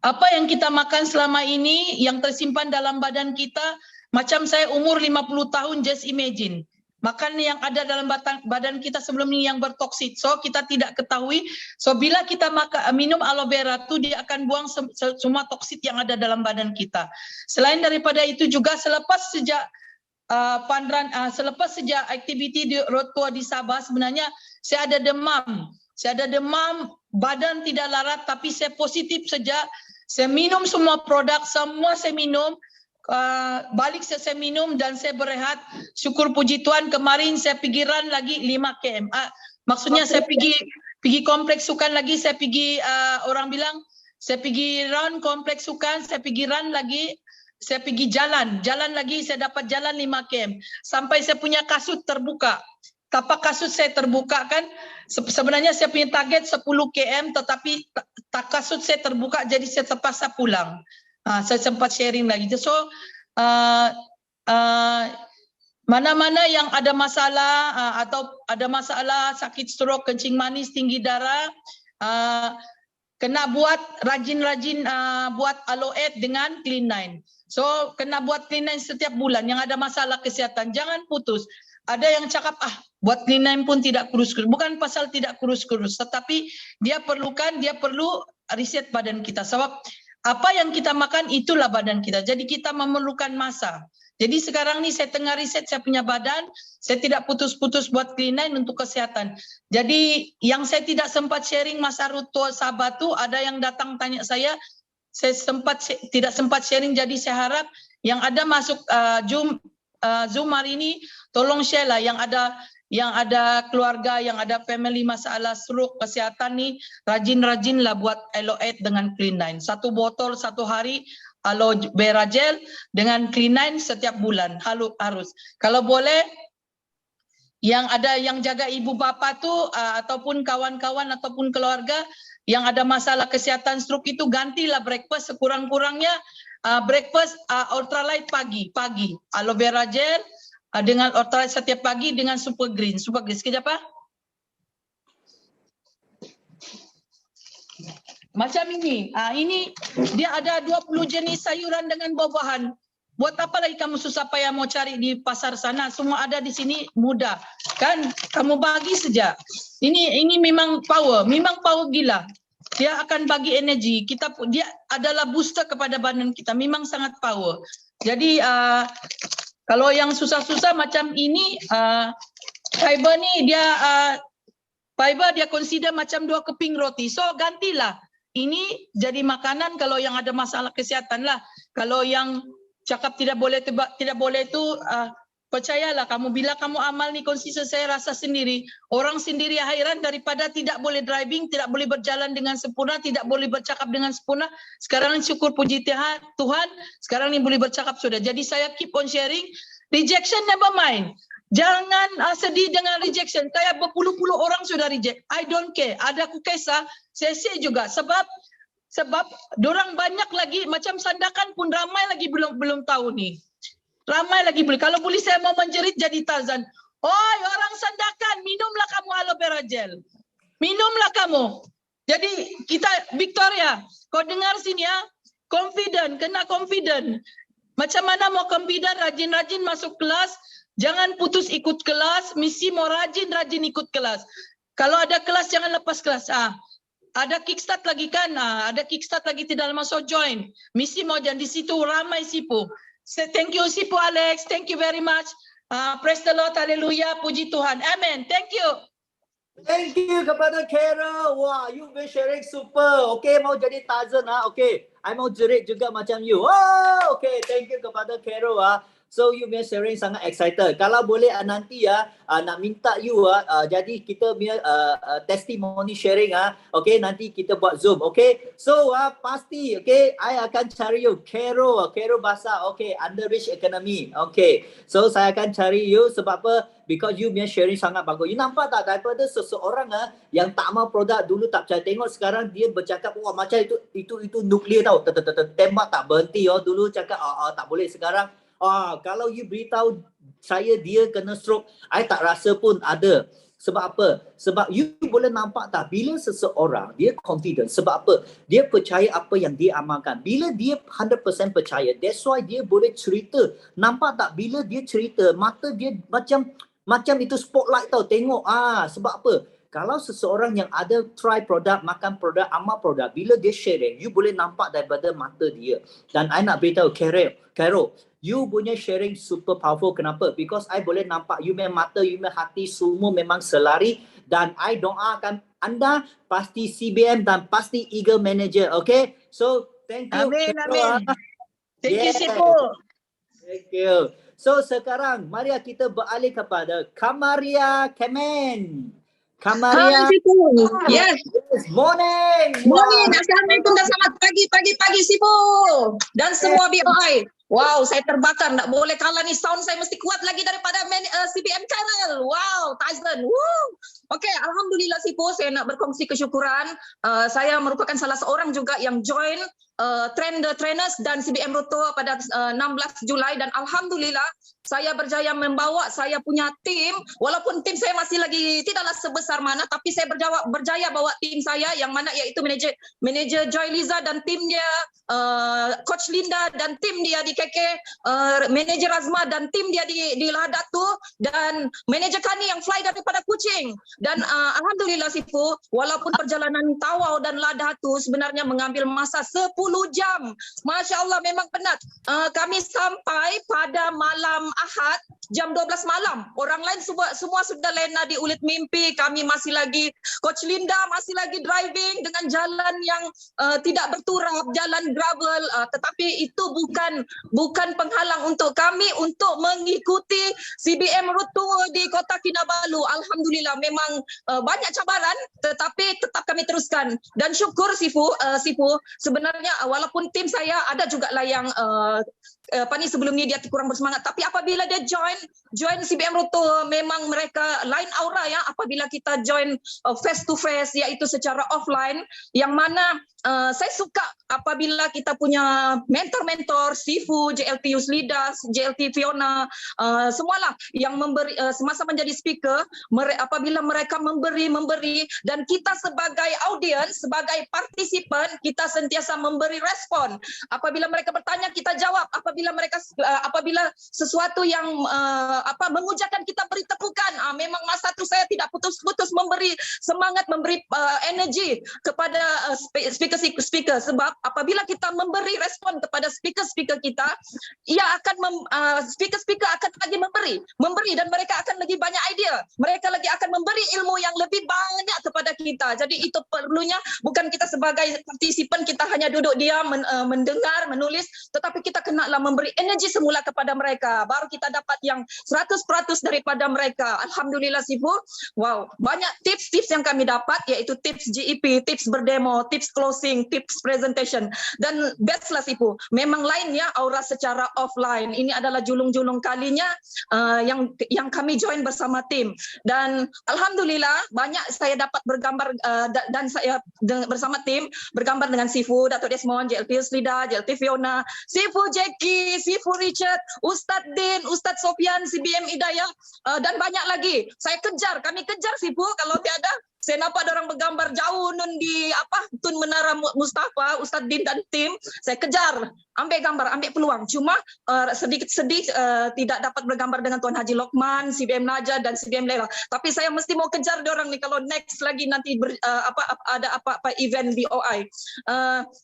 apa yang kita makan selama ini yang tersimpan dalam badan kita. Macam saya umur 50 tahun, just imagine. Makan yang ada dalam badan kita sebelum ini yang bertoksit. So kita tidak ketahui. So bila kita minum aloe vera tu, dia akan buang semua toksit yang ada dalam badan kita. Selain daripada itu juga selepas sejak aktiviti di road tour di Sabah, sebenarnya saya ada demam. Badan tidak larat, tapi saya positif sejak saya minum semua produk, semua saya minum. Balik saya minum dan saya berehat. Syukur puji Tuhan, kemarin saya pergi run lagi 5 km. Maksudnya saya pergi kompleks sukan lagi, saya pergi orang bilang saya pergi run kompleks sukan, saya pergi run lagi, saya pergi jalan lagi, saya dapat jalan 5 km. Sampai saya punya kasut terbuka. Tapak kasut saya terbuka kan. Sebenarnya saya punya target 10 km tetapi kasut saya terbuka, jadi saya terpaksa pulang. Saya sempat sharing lagi. So mana-mana yang ada masalah atau ada masalah sakit stroke, kencing manis, tinggi darah, kena buat rajin-rajin buat aloe8 dengan Clean 9. So kena buat Clean 9 setiap bulan. Yang ada masalah kesihatan jangan putus. Ada yang cakap buat Clean 9 pun tidak kurus-kurus. Bukan pasal tidak kurus-kurus, tetapi dia perlu riset badan kita. Sebab apa yang kita makan itulah badan kita. Jadi kita memerlukan masa. Jadi sekarang ni saya tengah riset saya punya badan. Saya tidak putus-putus buat Clean 9 untuk kesihatan. Jadi yang saya tidak sempat sharing masa Ruto Sabah tu, ada yang datang tanya saya tidak sempat sharing. Jadi saya harap yang ada masuk Zoom hari ini, tolong share lah yang ada keluarga, yang ada family masalah stroke, kesihatan ni, rajin-rajinlah buat aloe8 dengan Clean 9. 1 botol 1 hari aloe vera gel dengan Clean 9 setiap bulan. Harus. Kalau boleh, yang jaga ibu bapa tu ataupun kawan-kawan ataupun keluarga yang ada masalah kesihatan stroke itu, gantilah breakfast sekurang-kurangnya. Breakfast ultralight pagi aloe vera gel dengan ultralight setiap pagi dengan super green. Sekejap Macam ini. Ini dia ada 20 jenis sayuran dengan buah-buahan. Buat apa lagi kamu susah payah mau cari di pasar sana? Semua ada di sini, mudah. Kan kamu bagi saja. Ini memang power gila. Dia akan bagi energi. Dia adalah booster kepada badan kita. Memang sangat power. Jadi kalau yang susah-susah macam ini, fiber ni dia consider macam 2 keping roti. So gantilah. Ini jadi makanan kalau yang ada masalah kesihatan lah. Kalau yang cakap tidak boleh itu percayalah kamu, bila kamu amal ni konsisten, saya rasa sendiri orang sendiri hairan daripada tidak boleh driving, tidak boleh berjalan dengan sempurna, tidak boleh bercakap dengan sempurna. Sekarang syukur puji Tuhan, sekarang ni boleh bercakap sudah. Jadi saya keep on sharing. Rejection never mind. Jangan sedih dengan rejection. Kayak berpuluh-puluh orang sudah reject. I don't care. Ada aku kisah, saya share juga. Sebab dorang banyak lagi, macam Sandakan pun ramai lagi belum tahu ni. Ramai lagi boleh. Kalau boleh saya mau menjerit jadi Tarzan. Oi orang Sandakan, minumlah kamu aloe vera gel. Minumlah kamu. Jadi kita Victoria, kau dengar sini ya. Confident, kena confident. Macam mana mau confident, rajin-rajin masuk kelas. Jangan putus ikut kelas, mesti mau rajin-rajin ikut kelas. Kalau ada kelas jangan lepas kelas. Ada kickstart lagi kan? Ada kickstart lagi tidak masuk join. Mesti mau jangan di situ ramai Sipu. Thank you Sipu Alex, thank you very much. Praise the Lord, haleluya, puji Tuhan. Amen. Thank you. Thank you kepada Carol. Wah, you been sharing super. Okay, mau jadi Tarzan Okay, I mau jerit juga macam you. Oh, okay, thank you kepada Carol So you punya sharing sangat excited. Kalau boleh nanti nak minta you jadi kita punya testimony sharing okay, nanti kita buat Zoom. Okay, so pasti okay, I akan cari you Carol bahasa okay, underreach economy. Okay, so saya akan cari you sebab apa? Because you punya sharing sangat bagus. You nampak tak daripada seseorang yang tak mau produk dulu tak percaya, tengok sekarang dia bercakap wah macam itu nuklear tau. Tembak tak berhenti dulu cakap tak boleh, sekarang kalau you beritahu saya dia kena stroke, I tak rasa pun ada. Sebab apa? Sebab you boleh nampak tak bila seseorang dia confident. Sebab apa? Dia percaya apa yang dia amalkan. Bila dia 100% percaya, that's why dia boleh cerita. Nampak tak bila dia cerita, mata dia macam itu spotlight tau. Tengok sebab apa? Kalau seseorang yang ada try produk, makan produk, amal produk, bila dia sharing, you boleh nampak daripada mata dia. Dan I nak beritahu Carol, you punya sharing super powerful. Kenapa? Because I boleh nampak you punya mata, you punya hati semua memang selari. Dan I doakan anda pasti CBM dan pasti Eagle Manager. Okay? So, thank you. Amin. Thank you, Sipu. Thank you. So, sekarang mari kita beralih kepada Kamaria Kemen. Kamaria. Yes. Morning. Morning. Assalamualaikum dan selamat pagi Sipu. Dan semua BOI. Wow, saya terbakar. Tak boleh kalah ni. Sound saya mesti kuat lagi daripada CBM channel. Wow, Tyson. Woo. Okey, alhamdulillah Sipu, saya nak berkongsi kesyukuran. Saya merupakan salah seorang juga yang join trainers dan CBM Roto pada 16 Julai dan alhamdulillah saya berjaya membawa saya punya tim, walaupun tim saya masih lagi tidaklah sebesar mana, tapi saya berjaya bawa tim saya yang mana iaitu manager Joy Liza dan tim dia, Coach Linda dan tim dia di KK, manager Azma dan tim dia di Lahadatu, dan manager Kani yang fly daripada Kuching. Dan alhamdulillah Sipu, walaupun perjalanan Tawau dan Lahadatu sebenarnya mengambil masa 10 jam. Masya Allah memang penat. Kami sampai pada malam Ahad jam 12 malam. Orang lain semua sudah lena di Ulit Mimpi. Kami masih lagi, Coach Linda masih lagi driving dengan jalan yang tidak berturap, jalan gravel. Tetapi itu bukan penghalang untuk kami untuk mengikuti CBM Road Tour di Kota Kinabalu. Alhamdulillah memang banyak cabaran, tetapi tetap kami teruskan. Dan syukur Sipu, sebenarnya walaupun tim saya ada juga lah yang sebelum ni dia kurang bersemangat, tapi apabila dia join CBM Roto, memang mereka lain aura ya apabila kita join face to face, iaitu secara offline, yang mana saya suka apabila kita punya mentor-mentor, Sifu, JLT Yuslida, JLT Fiona, semualah yang memberi semasa menjadi speaker, apabila mereka memberi dan kita sebagai audiens, sebagai partisipan, kita sentiasa memberi respon. Apabila mereka bertanya, kita jawab. Apabila sesuatu yang memujakan, kita beri tepukan. Memang masa tu saya tidak putus-putus memberi semangat, memberi energi kepada speaker, sebab apabila kita memberi respon kepada speaker kita, ia akan speaker akan lagi memberi dan mereka akan lagi banyak idea. Mereka lagi akan memberi ilmu yang lebih banyak kepada kita. Jadi itu perlunya bukan kita sebagai partisipan kita hanya duduk diam mendengar, menulis, tetapi kita kenalah memberi energi semula kepada mereka. Baru kita dapat yang 100% daripada mereka. Alhamdulillah Sifu. Wow, banyak tips-tips yang kami dapat, iaitu tips GEP, tips berdemo, tips closing, tips presentation. Dan best lah Sifu. Memang lain ya aura secara offline. Ini adalah julung-julung kalinya yang kami join bersama tim. Dan alhamdulillah banyak saya dapat bergambar dan saya bersama tim bergambar dengan Sifu, Datuk Desmond, JLT Yuslida, JLT Fiona, Sifu Jackie, Sifu Richard, Ustadz Din, Ustadz Sofian, CBM Hidayah, dan banyak lagi. Kami kejar Sifu, kalau tiada saya nampak orang bergambar jauh nun di Tun Menara Mustafa, Ustadz Din dan tim. Saya kejar, ambil gambar, ambil peluang. Cuma sedikit sedih tidak dapat bergambar dengan Tuan Haji Lokman, CBM Najah dan CBM Lela. Tapi saya mesti mau kejar diorang nih kalau next lagi nanti ada apa-apa event BOI.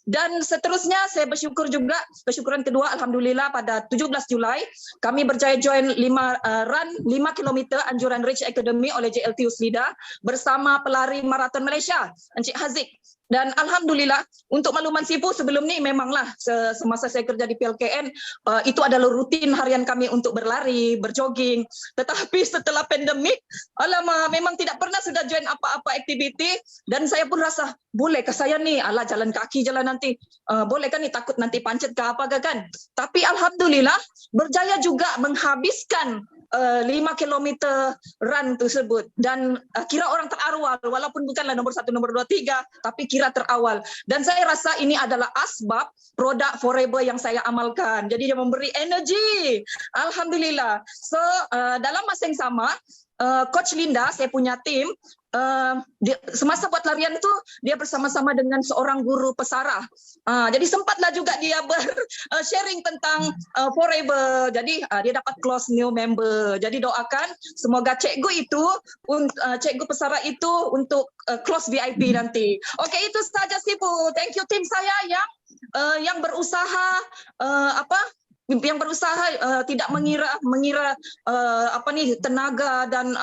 Dan seterusnya saya bersyukur juga, bersyukuran kedua alhamdulillah pada 17 Julai kami berjaya join 5 km anjuran Rich Academy oleh JLT Yuslida bersama pelari maraton Malaysia, Encik Haziq. Dan alhamdulillah untuk makluman Sifu, sebelum ni memanglah semasa saya kerja di PLKN itu adalah rutin harian kami untuk berlari, berjogging. Tetapi setelah pandemik, alamak memang tidak pernah sudah join apa-apa aktiviti, dan saya pun rasa bolehkah saya ni jalan kaki jalan nanti, boleh kan ni takut nanti pancet ke apa kan. Tapi alhamdulillah berjaya juga menghabiskan 5 km run tersebut, dan kira orang terawal walaupun bukanlah nomor 1, nomor 2, 3, tapi kira terawal. Dan saya rasa ini adalah asbab produk Forever yang saya amalkan. Jadi dia memberi energi. Alhamdulillah. So dalam masa yang sama, Coach Linda, saya punya tim, semasa buat larian itu dia bersama-sama dengan seorang guru pesara. Jadi sempatlah juga dia sharing tentang Forever. Jadi dia dapat close new member. Jadi doakan semoga cikgu itu, cikgu pesara itu untuk close VIP nanti. Oke, itu saja Sifu. Thank you tim saya yang berusaha tidak mengira tenaga dan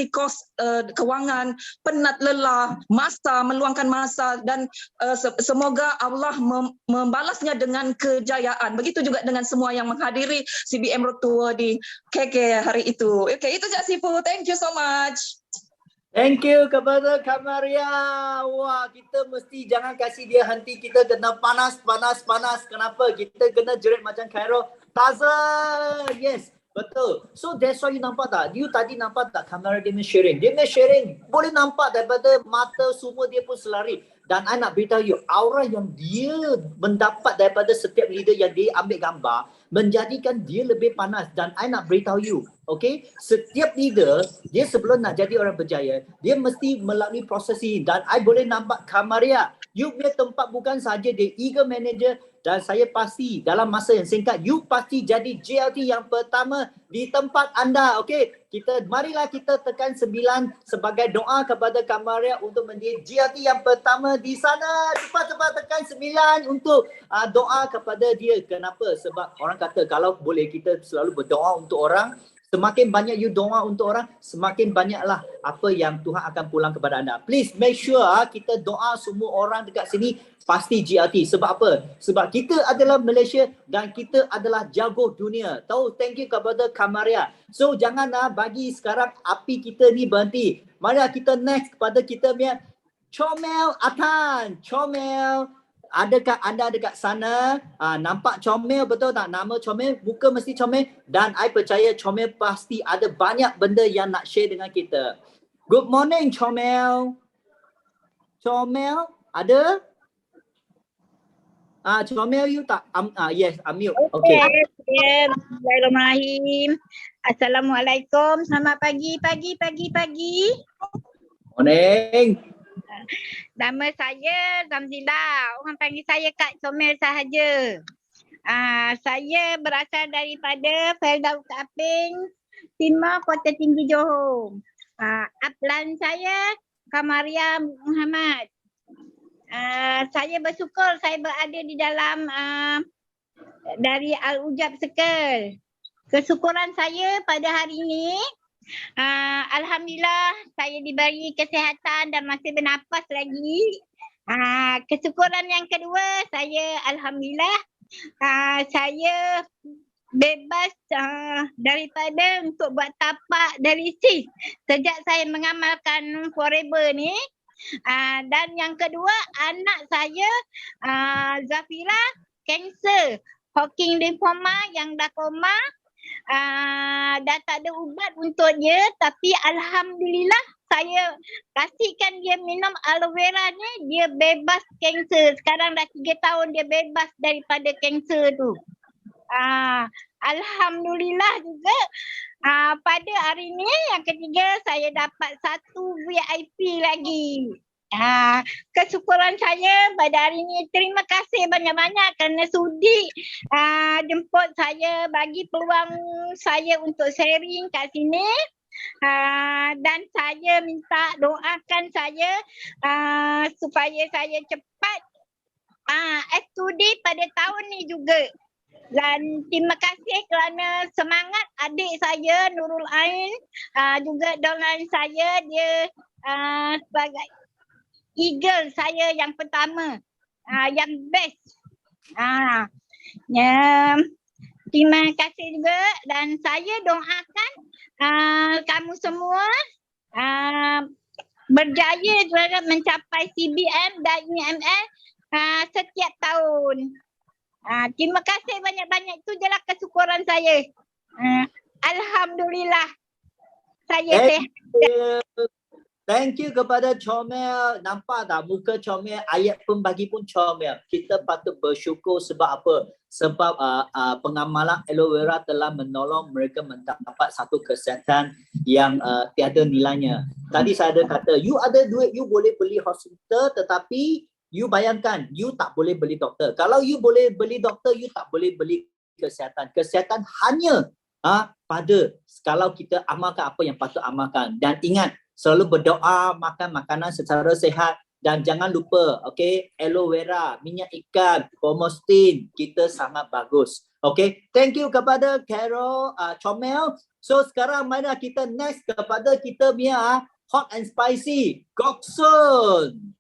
kos kewangan, penat, lelah, meluangkan masa, dan semoga Allah membalasnya dengan kejayaan. Begitu juga dengan semua yang menghadiri CBM Road Tour di KK hari itu. Oke, itu saja Sifu. Thank you so much. Thank you kepada Kak Maria. Wah, kita mesti jangan kasih dia henti. Kita kena panas. Kenapa? Kita kena jerit macam Cairo. Taza! Yes, betul. So that's why you nampak tak? You tadi nampak tak Kak Maria dia sharing? Dia sharing. Boleh nampak daripada mata semua dia pun selari. Dan I nak beritahu you, aura yang dia mendapat daripada setiap leader yang dia ambil gambar menjadikan dia lebih panas. Dan I nak beritahu you, okay, setiap leader dia sebelum nak jadi orang berjaya, dia mesti melalui proses ini. Dan I boleh nampak Kak Maria, you punya tempat bukan sahaja dia eager manager, dan saya pasti dalam masa yang singkat you pasti jadi JLT yang pertama di tempat anda. Okay, marilah kita tekan 9 sebagai doa kepada Kak Maria untuk menjadi JLT yang pertama di sana. Cepat-cepat tekan 9 untuk doa kepada dia. Kenapa? Sebab orang kata kalau boleh kita selalu berdoa untuk orang, semakin banyak you doa untuk orang, semakin banyaklah apa yang Tuhan akan pulang kepada anda. Please make sure kita doa semua orang dekat sini pasti JLT. Sebab apa? Sebab kita adalah Malaysia dan kita adalah jago dunia. Tahu, thank you kepada Kak Maria. So janganlah bagi sekarang api kita ni berhenti. Mari kita next kepada kita punya Comel Atan. Comel adakah anda dekat sana nampak comel betul tak? Nama comel, muka mesti comel dan I percaya comel pasti ada banyak benda yang nak share dengan kita. Good morning comel. Comel ada? Comel you tak? Yes, unmute. Okay. Bismillahirrahmanirrahim. Assalamualaikum. Selamat pagi. Morning. Nama saya Zamzila. Orang panggil saya Kak Comel sahaja. Saya berasal daripada Firdaus Aping, Timah, Kota Tinggi, Johor. Upline saya Kamaria Muhammad. Saya bersyukur saya berada di dalam dari Al-Ujab Circle. Kesyukuran saya pada hari ini, Alhamdulillah saya diberi kesihatan dan masih bernafas lagi. Kesyukuran yang kedua, saya Alhamdulillah saya bebas daripada untuk buat tapak dari sis sejak saya mengamalkan Forever ni. Dan yang kedua, anak saya Zafira kanser Hodgkin lymphoma yang dah koma, dah tak ada ubat untuk dia, tapi Alhamdulillah saya kasihkan dia minum aloe vera ni, dia bebas kanser. Sekarang dah 3 tahun dia bebas daripada kanser tu. Alhamdulillah juga pada hari ni yang ketiga saya dapat 1 VIP lagi. Kesyukuran saya pada hari ini, terima kasih banyak-banyak kerana sudi jemput saya, bagi peluang saya untuk sharing kat sini. Dan saya minta doakan saya supaya saya cepat S2D pada tahun ni juga. Dan terima kasih kerana semangat adik saya Nurul Ain, juga dengan saya, dia sebagai eagle saya yang pertama, yang best. Terima kasih juga dan saya doakan kamu semua berjaya dalam mencapai CBM dan IMS setiap tahun. Terima kasih banyak-banyak, itu jelah kesyukuran saya. Alhamdulillah saya sehat. Thank you kepada Comel. Nampak tak muka Comel, ayat pun bagi pun Comel. Kita patut bersyukur sebab apa? Sebab pengamalan aloe vera telah menolong mereka mendapat satu kesihatan yang tiada nilainya. Tadi saya ada kata, you ada duit, you boleh beli hospital, tetapi you bayangkan, you tak boleh beli doktor. Kalau you boleh beli doktor, you tak boleh beli kesihatan. Kesihatan hanya pada kalau kita amalkan apa yang patut amalkan. Dan ingat, selalu berdoa, makan makanan secara sihat dan jangan lupa, okay, aloe vera, minyak ikan, pomostin, kita sangat bagus. Okay, thank you kepada Carol, Comel. So sekarang mari kita next kepada kita punya hot and spicy, Goksun.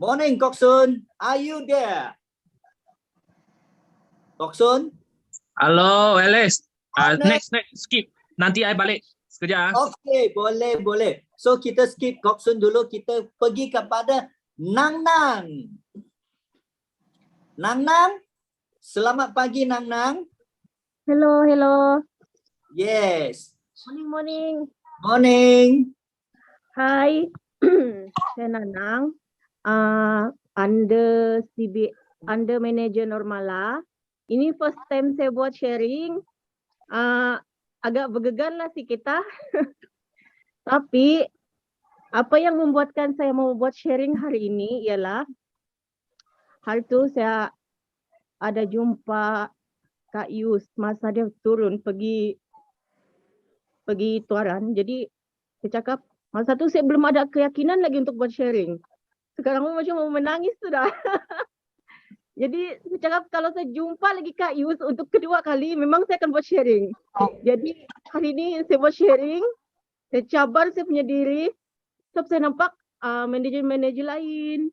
Morning Goksun, are you there? Goksun? Halo, Alice. Next, skip. Nanti I balik. Sekejap. Okay, boleh. So kita skip Goksun dulu, kita pergi kepada Nang Nang. Nang Nang, selamat pagi Nang Nang. Hello. Yes. Morning. Hi. Saya Nanang. Under manager Normala. Ini first time saya buat sharing. Agak bergegan lah si kita. Tapi apa yang membuatkan saya mau buat sharing hari ini ialah hari tu saya ada jumpa Kak Yus masa dia turun pergi Tuaran. Jadi saya cakap masa tu saya belum ada keyakinan lagi untuk buat sharing. Sekarang macam mau menangis sudah. Jadi saya cakap kalau saya jumpa lagi Kak Yus untuk kedua kali, memang saya akan buat sharing. Jadi hari ini saya buat sharing, saya cabar saya punya diri. Sebab saya nampak manager-manager lain,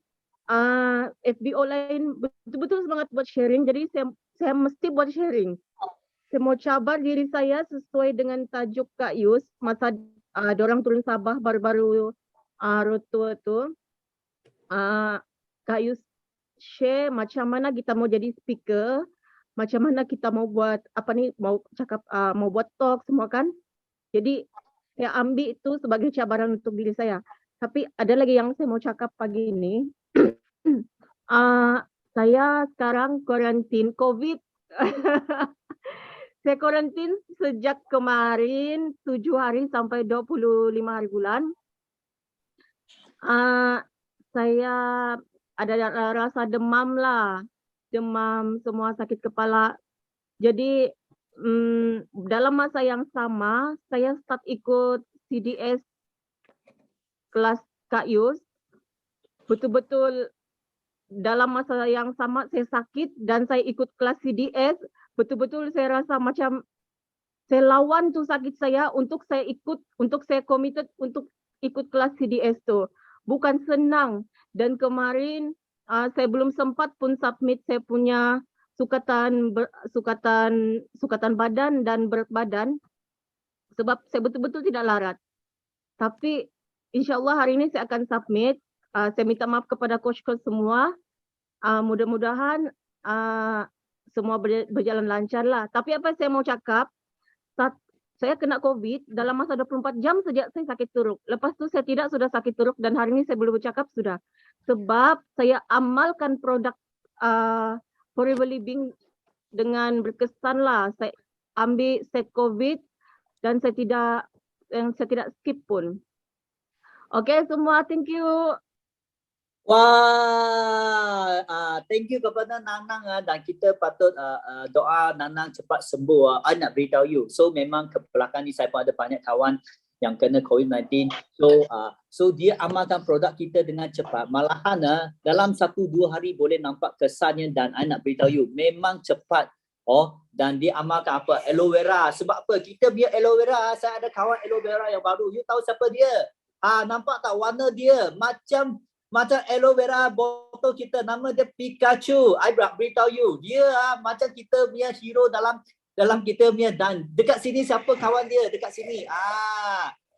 FBO lain betul-betul semangat buat sharing. Jadi saya mesti buat sharing. Saya mau cabar diri saya sesuai dengan tajuk Kak Yus. Masa dorang turun Sabah baru-baru road tour tu. Kak Yus share macam mana kita mau jadi speaker, macam mana kita mau buat apa ni, mau cakap, mau buat talk semua kan. Jadi saya ambil itu sebagai cabaran untuk diri saya. Tapi ada lagi yang saya mau cakap pagi ini. Saya sekarang kuarantin COVID. Saya kuarantin sejak kemarin 7 hari sampai 25 hari bulan. Saya ada rasa demam lah. Demam, semua sakit kepala. Jadi dalam masa yang sama, saya start ikut CDS kelas Kak Yus. Betul-betul dalam masa yang sama saya sakit dan saya ikut kelas CDS. Betul-betul saya rasa macam saya lawan tu sakit saya untuk saya ikut, untuk saya committed untuk ikut kelas CDS tu. Bukan senang. Dan kemarin saya belum sempat pun submit saya punya sukatan badan dan berat badan sebab saya betul-betul tidak larat. Tapi insya-Allah hari ini saya akan submit. Saya minta maaf kepada coach-coach semua. Mudah-mudahan semua berjalan lancar lah. Tapi apa saya mau cakap, saat saya kena COVID dalam masa 24 jam sejak saya sakit teruk. Lepas tu saya tidak sudah sakit teruk dan hari ini saya boleh bercakap sudah. Sebab saya amalkan produk Forever Living dengan berkesan lah. Saya ambil set COVID dan saya tidak skip pun. Okay semua, thank you. Wah, thank you kepada Nanang dan kita patut doa Nanang cepat sembuh. I nak beritahu you. So memang ke belakang ni saya pun ada banyak kawan yang kena COVID-19. So dia amalkan produk kita dengan cepat. Malahan dalam 1-2 hari boleh nampak kesannya dan I nak beritahu you memang cepat. Dan dia amalkan apa? Aloe vera. Sebab apa? Kita punya aloe vera, saya ada kawan aloe vera yang baru. You tahu siapa dia? Nampak tak warna dia? Macam aloe vera botol kita, nama dia Pikachu. I beritahu you, dia macam kita punya hero dalam kita punya. Dan dekat sini siapa kawan dia dekat sini?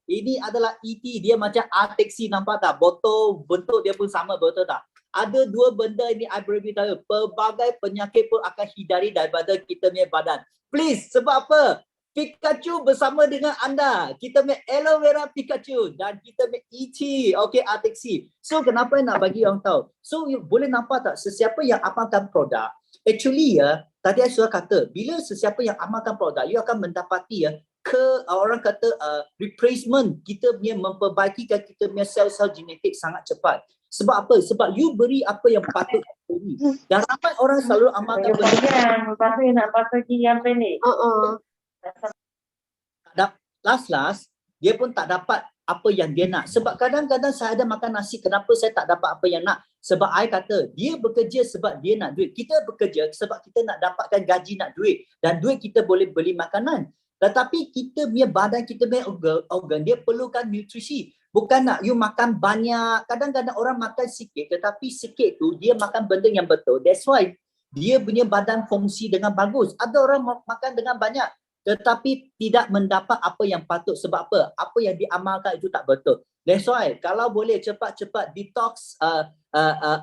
Ini adalah ET, dia macam taxi, nampak tak? Botol bentuk dia pun sama, betul tak? Ada 2 benda ini I beritahu, pelbagai penyakit pun akan hindari daripada kita punya badan. Please, sebab apa? Pikachu bersama dengan anda. Kita punya aloe vera Pikachu dan kita punya ET, okay, taxi. So kenapa nak bagi orang tahu? So you boleh nampak tak sesiapa yang amalkan produk, actually tadi saya sudah kata, bila sesiapa yang amalkan produk, you akan mendapati orang kata replacement, kita punya memperbaikikan kita punya sel-sel genetik sangat cepat. Sebab apa? Sebab you beri apa yang patut beri. Dan ramai orang selalu amalkan benda. Nak pakai yang pendek. Last dia pun tak dapat apa yang dia nak. Sebab kadang-kadang saya ada makan nasi, kenapa saya tak dapat apa yang nak? Sebab I kata dia bekerja sebab dia nak duit. Kita bekerja sebab kita nak dapatkan gaji, nak duit. Dan duit kita boleh beli makanan. Tetapi kita punya badan, kita punya organ, dia perlukan nutrisi. Bukan nak you makan banyak. Kadang-kadang orang makan sikit, tetapi sikit tu dia makan benda yang betul. That's why dia punya badan fungsi dengan bagus. Ada orang makan dengan banyak, tetapi tidak mendapat apa yang patut. Sebab apa? Apa yang diamalkan itu tak betul. That's why kalau boleh cepat-cepat detox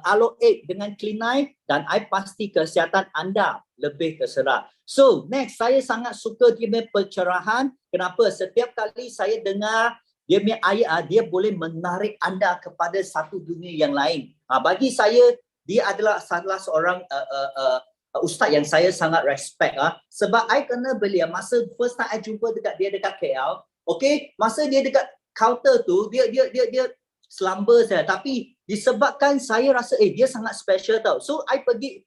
aloe 8 dengan Clean dan I pasti kesihatan anda lebih terserah. So next, saya sangat suka dia punya pencerahan. Kenapa? Setiap kali saya dengar dia punya ayat, dia boleh menarik anda kepada satu dunia yang lain. Bagi saya, dia adalah salah seorang ustaz yang saya sangat respect. Sebab I kena beli masa first time I jumpa dekat KL. Okay, masa dia dekat counter tu, dia slumber saya. Tapi disebabkan saya rasa dia sangat special tau. So I pergi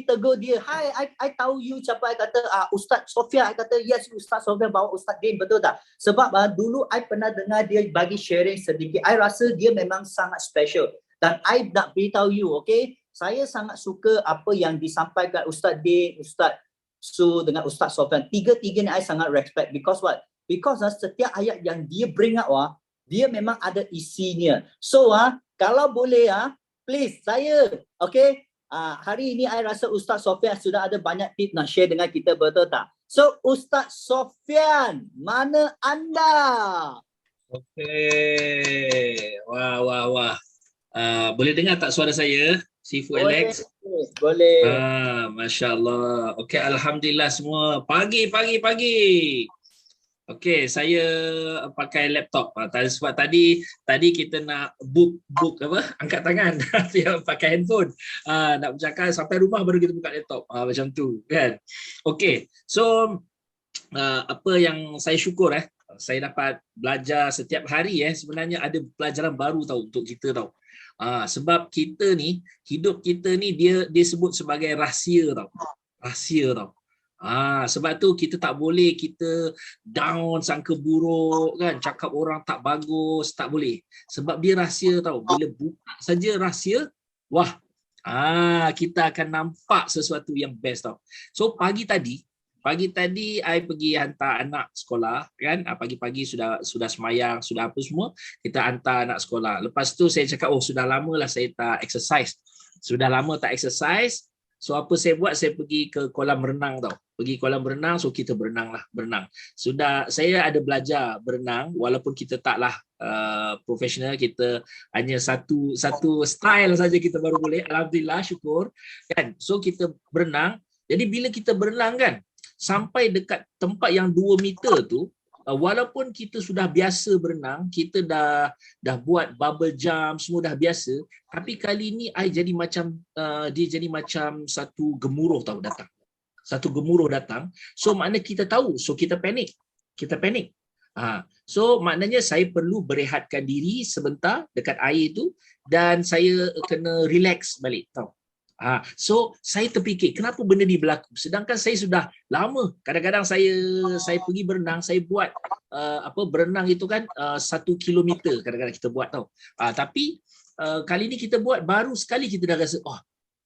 tegur dia. Hi, I tahu you siapa. I kata Ustaz Sofia. I kata yes, Ustaz Sofia bawa Ustaz Din, betul tak? Sebab dulu I pernah dengar dia bagi sharing sedikit. I rasa dia memang sangat special. Dan I nak beritahu you, okay? Saya sangat suka apa yang disampaikan Ustaz Din, Ustaz Su dengan Ustaz Sofyan. Tiga-tiga ni I sangat respect. Because what? Because setiap ayat yang dia bring up, dia memang ada isinya. So kalau boleh please saya, okay? Hari ini I rasa Ustaz Sofyan sudah ada banyak tips nak share dengan kita, betul tak? So Ustaz Sofyan, mana anda? Okay. Wah. Boleh dengar tak suara saya? Sifu Boleh. Alex? Boleh. Masya Allah. Okey, alhamdulillah semua. Pagi. Okey, saya pakai laptop. Sebab tadi kita nak book apa? Angkat tangan. Pakai handphone. Nak bercakap sampai rumah baru kita buka laptop. Macam tu kan. Okey. So apa yang saya syukur saya dapat belajar setiap hari sebenarnya ada pelajaran baru untuk kita sebab kita ni, hidup kita ni dia sebut sebagai rahsia tau. Sebab tu kita tak boleh kita down, sangka buruk kan, cakap orang tak bagus, tak boleh. Sebab dia rahsia tau. Bila buka saja rahsia, wah, kita akan nampak sesuatu yang best tau. So pagi tadi I pergi hantar anak sekolah kan. Pagi-pagi sudah semayang, sudah apa semua, kita hantar anak sekolah. Lepas tu saya cakap, sudah lama lah saya tak exercise. So apa saya buat, saya pergi ke kolam renang tau. Pergi kolam renang, so kita berenang. Sudah saya ada belajar berenang walaupun kita taklah profesional, kita hanya satu style saja kita baru boleh. Alhamdulillah, syukur kan. So kita berenang. Jadi bila kita berenang kan, sampai dekat tempat yang 2 meter tu, walaupun kita sudah biasa berenang, kita dah buat bubble jump, semua dah biasa, tapi kali ni dia jadi macam satu gemuruh datang. So makna kita tahu, so kita panik. So maknanya saya perlu berehatkan diri sebentar dekat air tu dan saya kena relax balik tau. So saya terfikir kenapa benda ni berlaku, sedangkan saya sudah lama, kadang-kadang saya pergi berenang, saya buat berenang itu kan 1 kilometer kadang-kadang kita buat tau. Tapi kali ni kita buat baru sekali, kita dah rasa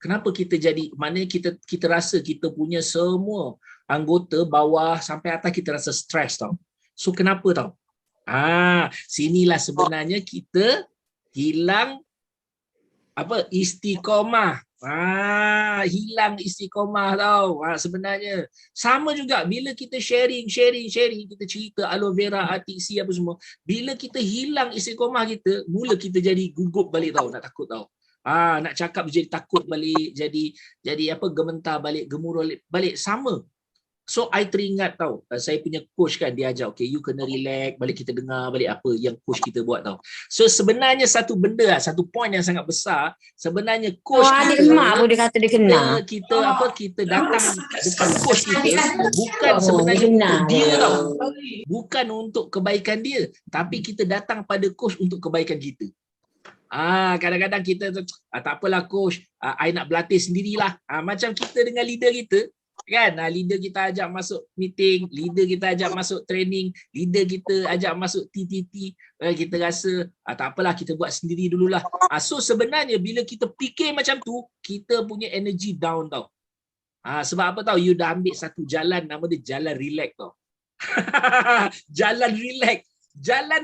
kenapa kita jadi, maknanya kita rasa kita punya semua anggota bawah sampai atas kita rasa stres tau. So kenapa tau? Sinilah sebenarnya kita hilang istiqamah. Hilang istiqamah tau. Sebenarnya sama juga bila kita sharing, kita cerita aloe vera, ATC apa semua, bila kita hilang istiqamah kita, mula kita jadi gugup balik tau, nak takut tau. Nak cakap jadi takut balik, jadi gementar balik, gemuruh balik, sama. So I teringat tau, saya punya coach kan, dia ajar, okay, you kena relax, balik kita dengar balik apa yang coach kita buat tau. So sebenarnya satu benda, satu point yang sangat besar, sebenarnya coach adik mak pun dia kata dia kena. Kita datang dekat coach kita bukan sebenarnya untuk dia tau, bukan untuk kebaikan dia, tapi kita datang pada coach untuk kebaikan kita. Kadang-kadang kita tak apalah coach, I nak berlatih sendirilah. Macam kita dengan leader kita kan, leader kita ajak masuk meeting, leader kita ajak masuk training, leader kita ajak masuk TTT, kita rasa tak apalah, kita buat sendiri dululah. So sebenarnya bila kita fikir macam tu, kita punya energy down tau. Sebab apa tau, you dah ambil satu jalan, nama dia jalan relax tau. Jalan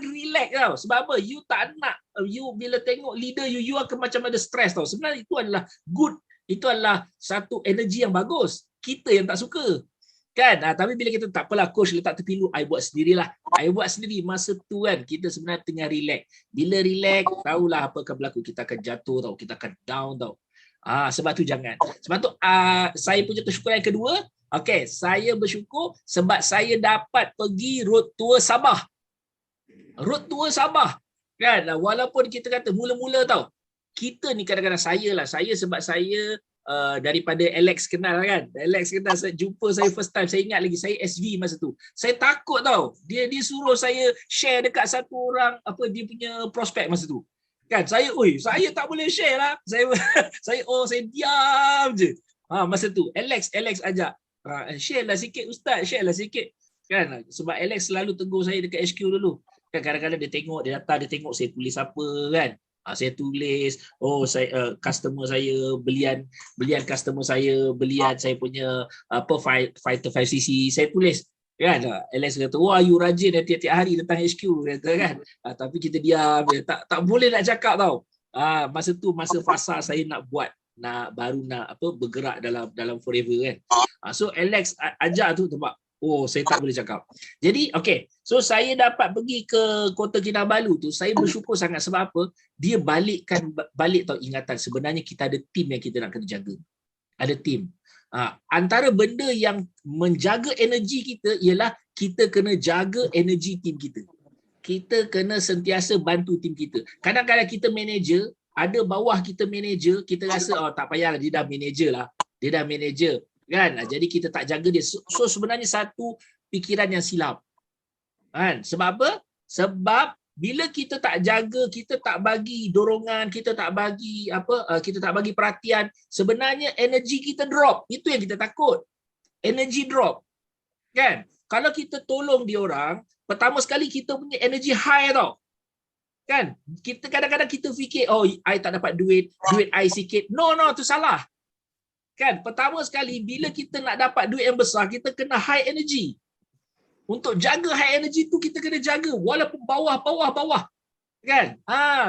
relax tau. Sebab apa? You tak nak, you bila tengok leader you akan macam ada stress tau. Sebenarnya itu adalah good, itu adalah satu energi yang bagus. Kita yang tak suka kan. Tapi bila kita tak apalah coach letak tepi lu, I buat sendirilah. I buat sendiri. Masa tu kan kita sebenarnya tengah relax. Bila relax, tahulah apa akan berlaku. Kita akan jatuh tau, kita akan down tau. Sebab tu jangan. Sebab tu saya punya kesyukuran yang kedua, okay, saya bersyukur sebab saya dapat pergi road tour Sabah. Road tour Sabah kan. Walaupun kita kata mula-mula tau, kita ni kadang-kadang saya sebab saya daripada Alex kenal kan. Alex kenal, saya jumpa saya first time, saya ingat lagi saya SV masa tu. Saya takut tau. Dia suruh saya share dekat satu orang dia punya prospek masa tu. Kan saya tak boleh share lah. Saya diam je. Masa tu Alex ajak, share lah sikit ustaz, share lah sikit. Kan sebab Alex selalu tegur saya dekat HQ dulu. Kan kadang-kadang dia datang, dia tengok saya tulis apa kan. Saya tulis, saya customer saya belian customer saya belian saya punya fighter 5cc, saya tulis kan. Alex kata, wah you rajin tiap-tiap hari datang HQ kata kan. Tapi kita diam, tak boleh nak cakap tau. Masa tu masa fasa saya nak baru nak bergerak dalam forever kan. So Alex ajak tu sebab Oh, saya tak boleh cakap. Jadi, okay. So, saya dapat pergi ke Kota Kinabalu tu. Saya bersyukur sangat sebab apa? Dia balik tau ingatan. Sebenarnya kita ada tim yang kita nak kena jaga. Ada tim. Antara benda yang menjaga energi kita ialah kita kena jaga energi tim kita. Kita kena sentiasa bantu tim kita. Kadang-kadang kita manager, ada bawah kita manager, kita rasa tak payah, dia dah manager lah. Dia dah manager. Kan? Jadi kita tak jaga dia. So sebenarnya satu fikiran yang silap. Kan? Sebab apa? Sebab bila kita tak jaga, kita tak bagi dorongan, kita tak bagi kita tak bagi perhatian, sebenarnya energi kita drop. Itu yang kita takut. Energi drop. Kan? Kalau kita tolong dia orang, pertama sekali kita punya energi high tau. Kan? Kita kadang-kadang kita fikir, I tak dapat duit I sikit. No, tu salah. Kan? Pertama sekali, bila kita nak dapat duit yang besar, kita kena high energy. Untuk jaga high energy tu, kita kena jaga. Walaupun bawah. Kan?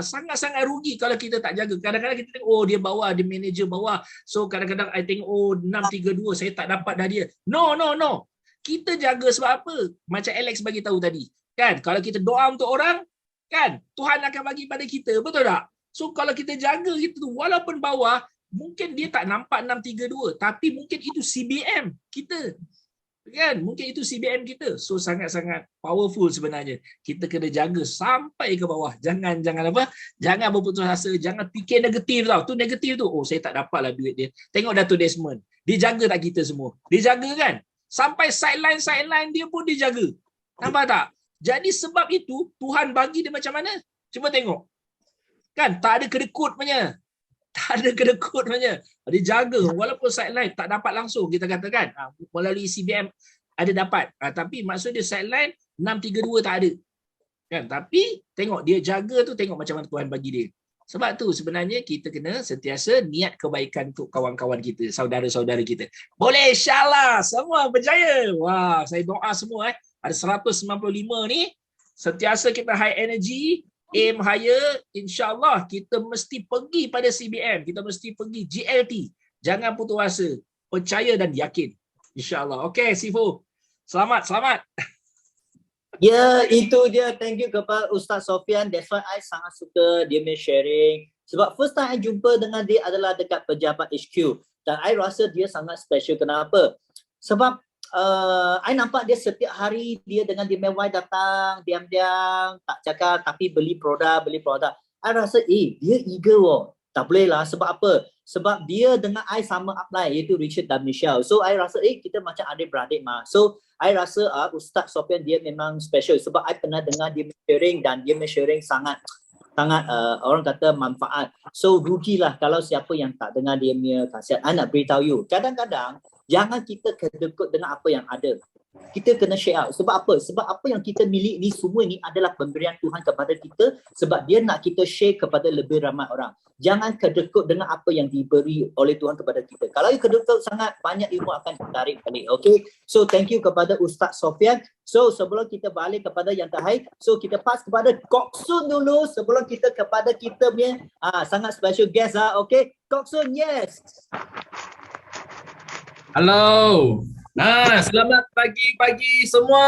Sangat-sangat rugi kalau kita tak jaga. Kadang-kadang kita tengok, dia bawah, dia manager bawah. So, kadang-kadang I tengok, 632, saya tak dapat dah dia. No. Kita jaga sebab apa? Macam Alex bagi tahu tadi. Kan? Kalau kita doa untuk orang, kan? Tuhan akan bagi pada kita. Betul tak? So, kalau kita jaga kita tu, walaupun bawah, mungkin dia tak nampak 632, tapi mungkin itu CBM kita. Kan? Mungkin itu CBM kita. So sangat-sangat powerful sebenarnya. Kita kena jaga sampai ke bawah. Jangan berputus asa, jangan fikir negatif tau. Tu negatif tu. Saya tak dapatlah duit dia. Tengok Dato' Desmond. Dia jaga tak kita semua? Dia jaga kan? Sampai sideline dia pun dia jaga. Nampak tak? Jadi sebab itu Tuhan bagi dia macam mana? Cuba tengok. Kan? Tak ada kedekut punya. Dia jaga walaupun sideline tak dapat langsung, kita katakan melalui CBM ada dapat, tapi maksud dia sideline 632 tak ada kan. Tapi tengok dia jaga tu, tengok macam mana Tuhan bagi dia. Sebab tu sebenarnya kita kena sentiasa niat kebaikan untuk kawan-kawan kita, saudara-saudara kita. Boleh, insyaAllah semua berjaya. Wah, saya doa semua ada 195 ni sentiasa kita high energy, aim higher, insyaAllah kita mesti pergi pada CBM, kita mesti pergi GLT. Jangan putus asa, percaya dan yakin. InsyaAllah. Okay, Sifu. Selamat. Ya, itu dia. Thank you kepada Ustaz Sofian. That's why I sangat suka dia punya sharing. Sebab first time I jumpa dengan dia adalah dekat Pejabat HQ. Dan I rasa dia sangat special. Kenapa? Sebab I nampak dia setiap hari dia dengan dia mewah datang, diam-diam, tak cakap tapi beli produk. I rasa dia eager Tak boleh lah. Sebab apa? Sebab dia dengan I sama upline, iaitu Richard dan Michelle. So I rasa kita macam adik-beradik mah. So I rasa Ustaz Sofian dia memang special. Sebab I pernah dengar dia sharing dan dia sharing sangat orang kata manfaat. So rugilah kalau siapa yang tak dengar dia punya khasiat. I nak beritahu you, kadang-kadang jangan kita kedekut dengan apa yang ada. Kita kena share out. Sebab apa? Sebab apa yang kita milik ni semua ni adalah pemberian Tuhan kepada kita, sebab dia nak kita share kepada lebih ramai orang. Jangan kedekut dengan apa yang diberi oleh Tuhan kepada kita. Kalau you kedekut sangat, banyak ilmu akan ditarik balik. Okay? So thank you kepada Ustaz Sofian. So sebelum kita balik kepada yang terakhir, so kita pass kepada Kok Sun dulu sebelum kita kepada kita punya sangat special guest. Okay? Kok Sun, yes. Halo. Selamat pagi semua.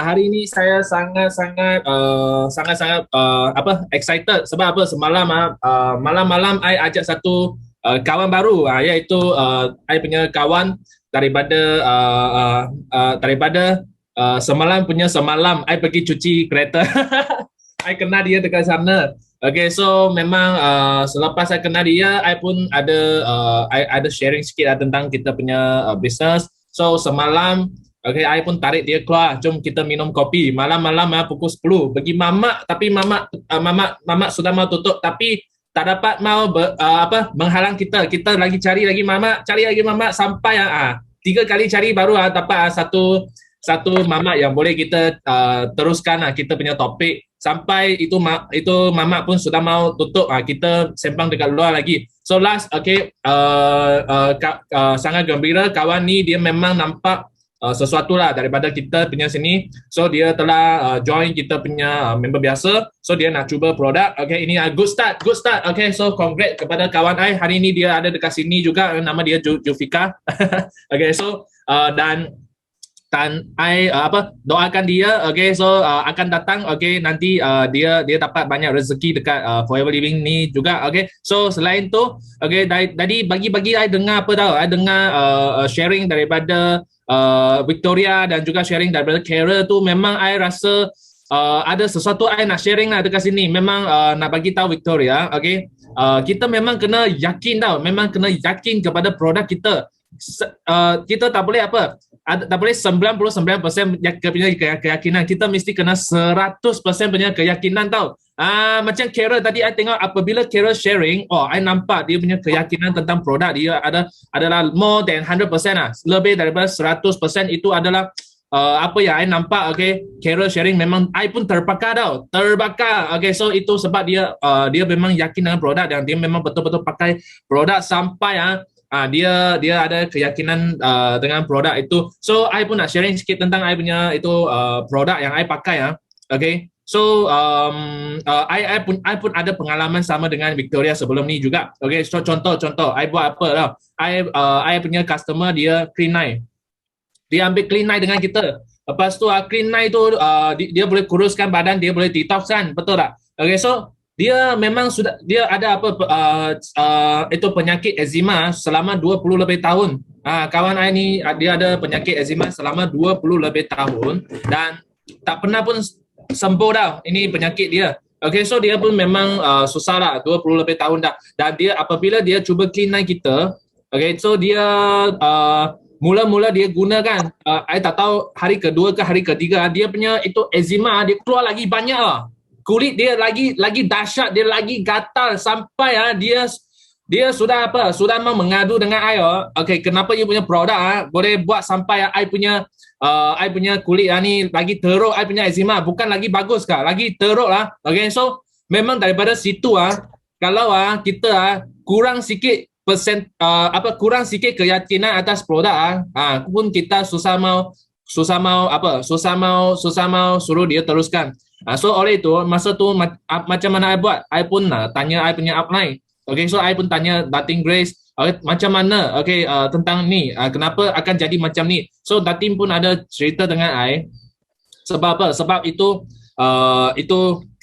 Hari ini saya sangat-sangat excited sebab apa? Semalam malam-malam I ajak satu kawan baru, iaitu I punya kawan daripada semalam I pergi cuci kereta. I kenal dia dekat sana. Okay, so memang selepas saya kenal dia, I pun ada sharing sikit tentang kita punya business. So semalam, I pun tarik dia keluar, jom kita minum kopi. Malam-malam pukul 10. Pergi mamak, tapi mamak sudah mau tutup, tapi tak dapat mau menghalang kita. Kita lagi cari lagi mamak sampai 3 kali cari baru dapat satu mamak yang boleh kita teruskan kita punya topik. Sampai itu mamak pun sudah mau tutup, kita sembang dekat luar lagi. So last, sangat gembira kawan ni, dia memang nampak sesuatu lah daripada kita punya sini. So dia telah join kita punya member biasa. So dia nak cuba produk. Okay, ini good start. Okay, so congrats kepada kawan I. Hari ni dia ada dekat sini juga, nama dia Jufika. Okay, so dan I doakan dia, okay, so akan datang, okay, nanti dia dapat banyak rezeki dekat Forever Living ni juga, okay. So selain tu, okay, tadi bagi I dengar apa tau, I dengar sharing daripada Victoria dan juga sharing daripada Kara tu, memang I rasa ada sesuatu I nak sharing lah dekat sini. Memang nak bagi tahu Victoria, okay, kita memang kena yakin tau, memang kena yakin kepada produk kita. Kita tak boleh tak boleh 99% punya keyakinan, kita mesti kena 100% punya keyakinan tau. Macam Kara tadi I tengok, apabila Kara sharing, I nampak dia punya keyakinan tentang produk dia adalah more than 100% lah, lebih daripada 100%. Itu adalah apa yang I nampak, okay. Kara sharing memang I pun terbakar, okay. So itu sebab dia memang yakin dengan produk dan dia memang betul-betul pakai produk sampai dia ada keyakinan dengan produk itu. So I pun nak sharing sikit tentang I punya itu produk yang I pakai, okay. So I pun ada pengalaman sama dengan Victoria sebelum ni juga, okay. So contoh I buat apa lah, I punya customer dia Clean Night, dia ambil Clean Night dengan kita. Lepas tu Clean Night tu dia boleh kuruskan badan, dia boleh detox kan, betul tak? Okay, so dia memang dia ada itu penyakit eczema selama 20 lebih tahun. Kawan I ni dia ada penyakit eczema selama 20 lebih tahun dan tak pernah pun sembuh dah ini penyakit dia. Okay, so dia pun memang susah lah 20 lebih tahun dah. Dan dia apabila dia cuba Clean Night kita, okay, so dia mula-mula dia gunakan, I tak tahu hari kedua ke hari ketiga, dia punya itu eczema dia keluar lagi banyak lah. Kulit dia lagi dahsyat, dia lagi gatal sampai dia sudah mau mengadu dengan I. Okay, kenapa you punya produk boleh buat sampai I punya kulit ni lagi teruk, I punya eczema bukan lagi bagus kah, lagi teruk lah. Okay, so memang daripada situ kalau kita kurang sikit kurang sikit keyakinan atas produk pun kita susah mau suruh dia teruskan. So oleh itu masa tu macam mana I buat, I pun tanya I punya upline. Okay, so I pun tanya Datin Grace, macam mana, okay, tentang ni, kenapa akan jadi macam ni. So Datin pun ada cerita dengan I. Sebab apa? Sebab itu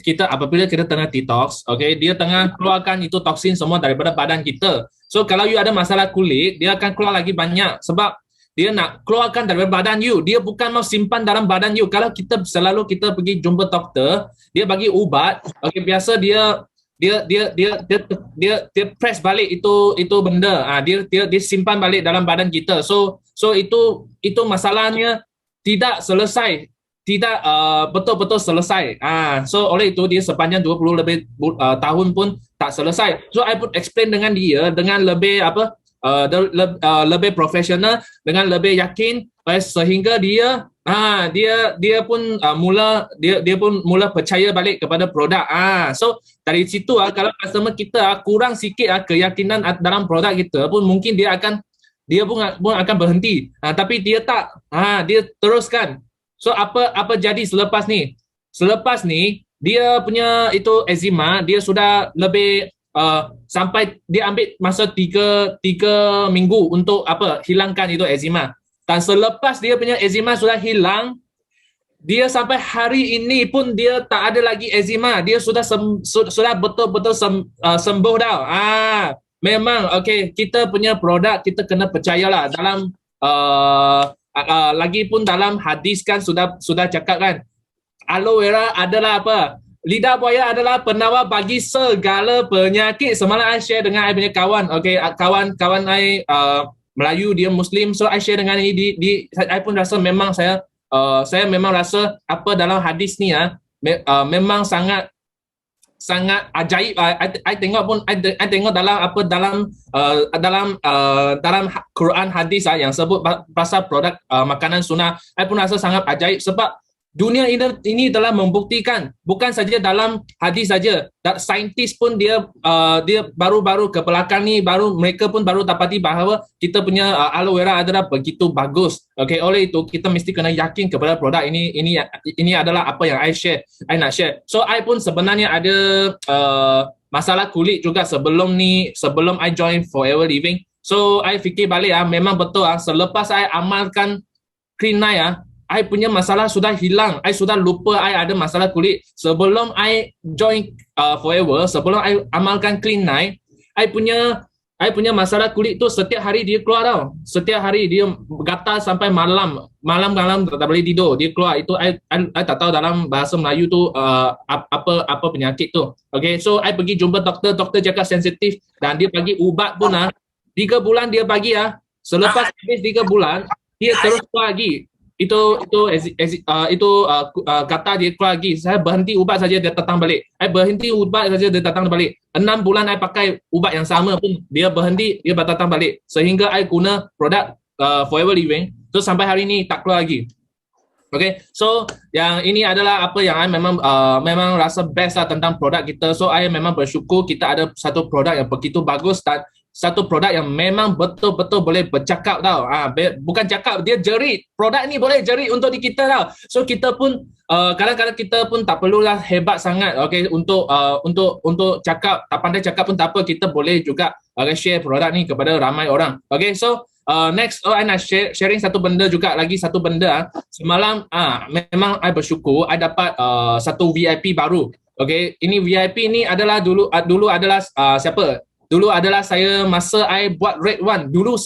kita apabila kita tengah detox, okay, dia tengah keluarkan itu toksin semua daripada badan kita. So kalau you ada masalah kulit, dia akan keluar lagi banyak sebab dia nak keluarkan dari badan you. Dia bukan mau simpan dalam badan you. Kalau kita pergi jumpa doktor, dia bagi ubat, okay, biasa dia press balik itu benda. Dia simpan balik dalam badan kita. So itu masalahnya tidak selesai. Tidak betul-betul selesai. So oleh itu dia sepanjang 20 lebih tahun pun tak selesai. So I pun explain dengan dia dengan lebih lebih profesional, dengan lebih yakin, sehingga dia pun mula percaya balik kepada produk. So dari situ kalau customer kita kurang sikit keyakinan dalam produk kita pun mungkin dia pun akan berhenti. Tapi dia tak, dia teruskan. So apa jadi selepas ni? Selepas ni dia punya itu eczema dia sudah lebih sampai dia ambil masa 3 minggu untuk hilangkan itu eczema. Dan selepas dia punya eczema sudah hilang, dia sampai hari ini pun dia tak ada lagi eczema. Dia sudah betul-betul sembuh dah. Memang okay, kita punya produk kita kena percayalah dalam lagi pun dalam hadis kan sudah cakap kan, aloe vera adalah lidah buaya adalah penawar bagi segala penyakit. Semalam I share dengan I punya kawan, okay, kawan I Melayu, dia Muslim, so I share dengan ini I pun rasa memang saya memang rasa dalam hadis ni memang sangat ajaib. I tengok pun I tengok dalam Quran hadis yang sebut pasal produk makanan sunnah. I pun rasa sangat ajaib sebab dunia ini telah membuktikan, bukan saja dalam hadis saja, saintis pun dia baru ke belakang ni mereka pun baru dapati bahawa kita punya aloe vera adalah begitu bagus. Okay, oleh itu kita mesti kena yakin kepada produk ini adalah apa yang I nak share. So I pun sebenarnya ada masalah kulit juga sebelum I join Forever Living. So I fikir balik memang betul selepas I amalkan Clean Night I punya masalah sudah hilang. I sudah lupa I ada masalah kulit. Sebelum I join Forever, sebelum I amalkan Clean Night, I punya masalah kulit tu setiap hari dia keluar tau. Setiap hari dia gatal sampai malam tak boleh tidur. Dia keluar. Itu I tak tahu dalam bahasa Melayu tu apa penyakit tu. Okay, so I pergi jumpa doktor cakap sensitif dan dia bagi ubat pun 3 bulan dia bagi Selepas habis 3 bulan dia terus keluar lagi. Itu kata dia keluar lagi. Saya berhenti ubat saja dia datang balik. I berhenti ubat saja dia datang balik. 6 bulan I pakai ubat yang sama pun dia berhenti, dia datang balik. Sehingga I guna produk Forever Living tu sampai hari ni tak keluar lagi. Okay, so yang ini adalah apa yang I memang rasa best tentang produk kita. So I memang bersyukur kita ada satu produk yang begitu bagus dan satu produk yang memang betul-betul boleh bercakap tau. Bukan cakap, dia jerit. Produk ni boleh jerit untuk kita tau. So kita pun kadang-kadang kita pun tak perlulah hebat sangat untuk cakap, tak pandai cakap pun tak apa, kita boleh juga share produk ni kepada ramai orang. Okay, so next I nak sharing satu benda juga, lagi satu benda. Semalam memang I bersyukur I dapat satu VIP baru. Okay, ini VIP ni adalah dulu adalah siapa? Dulu adalah saya masa I buat Red One. Dulu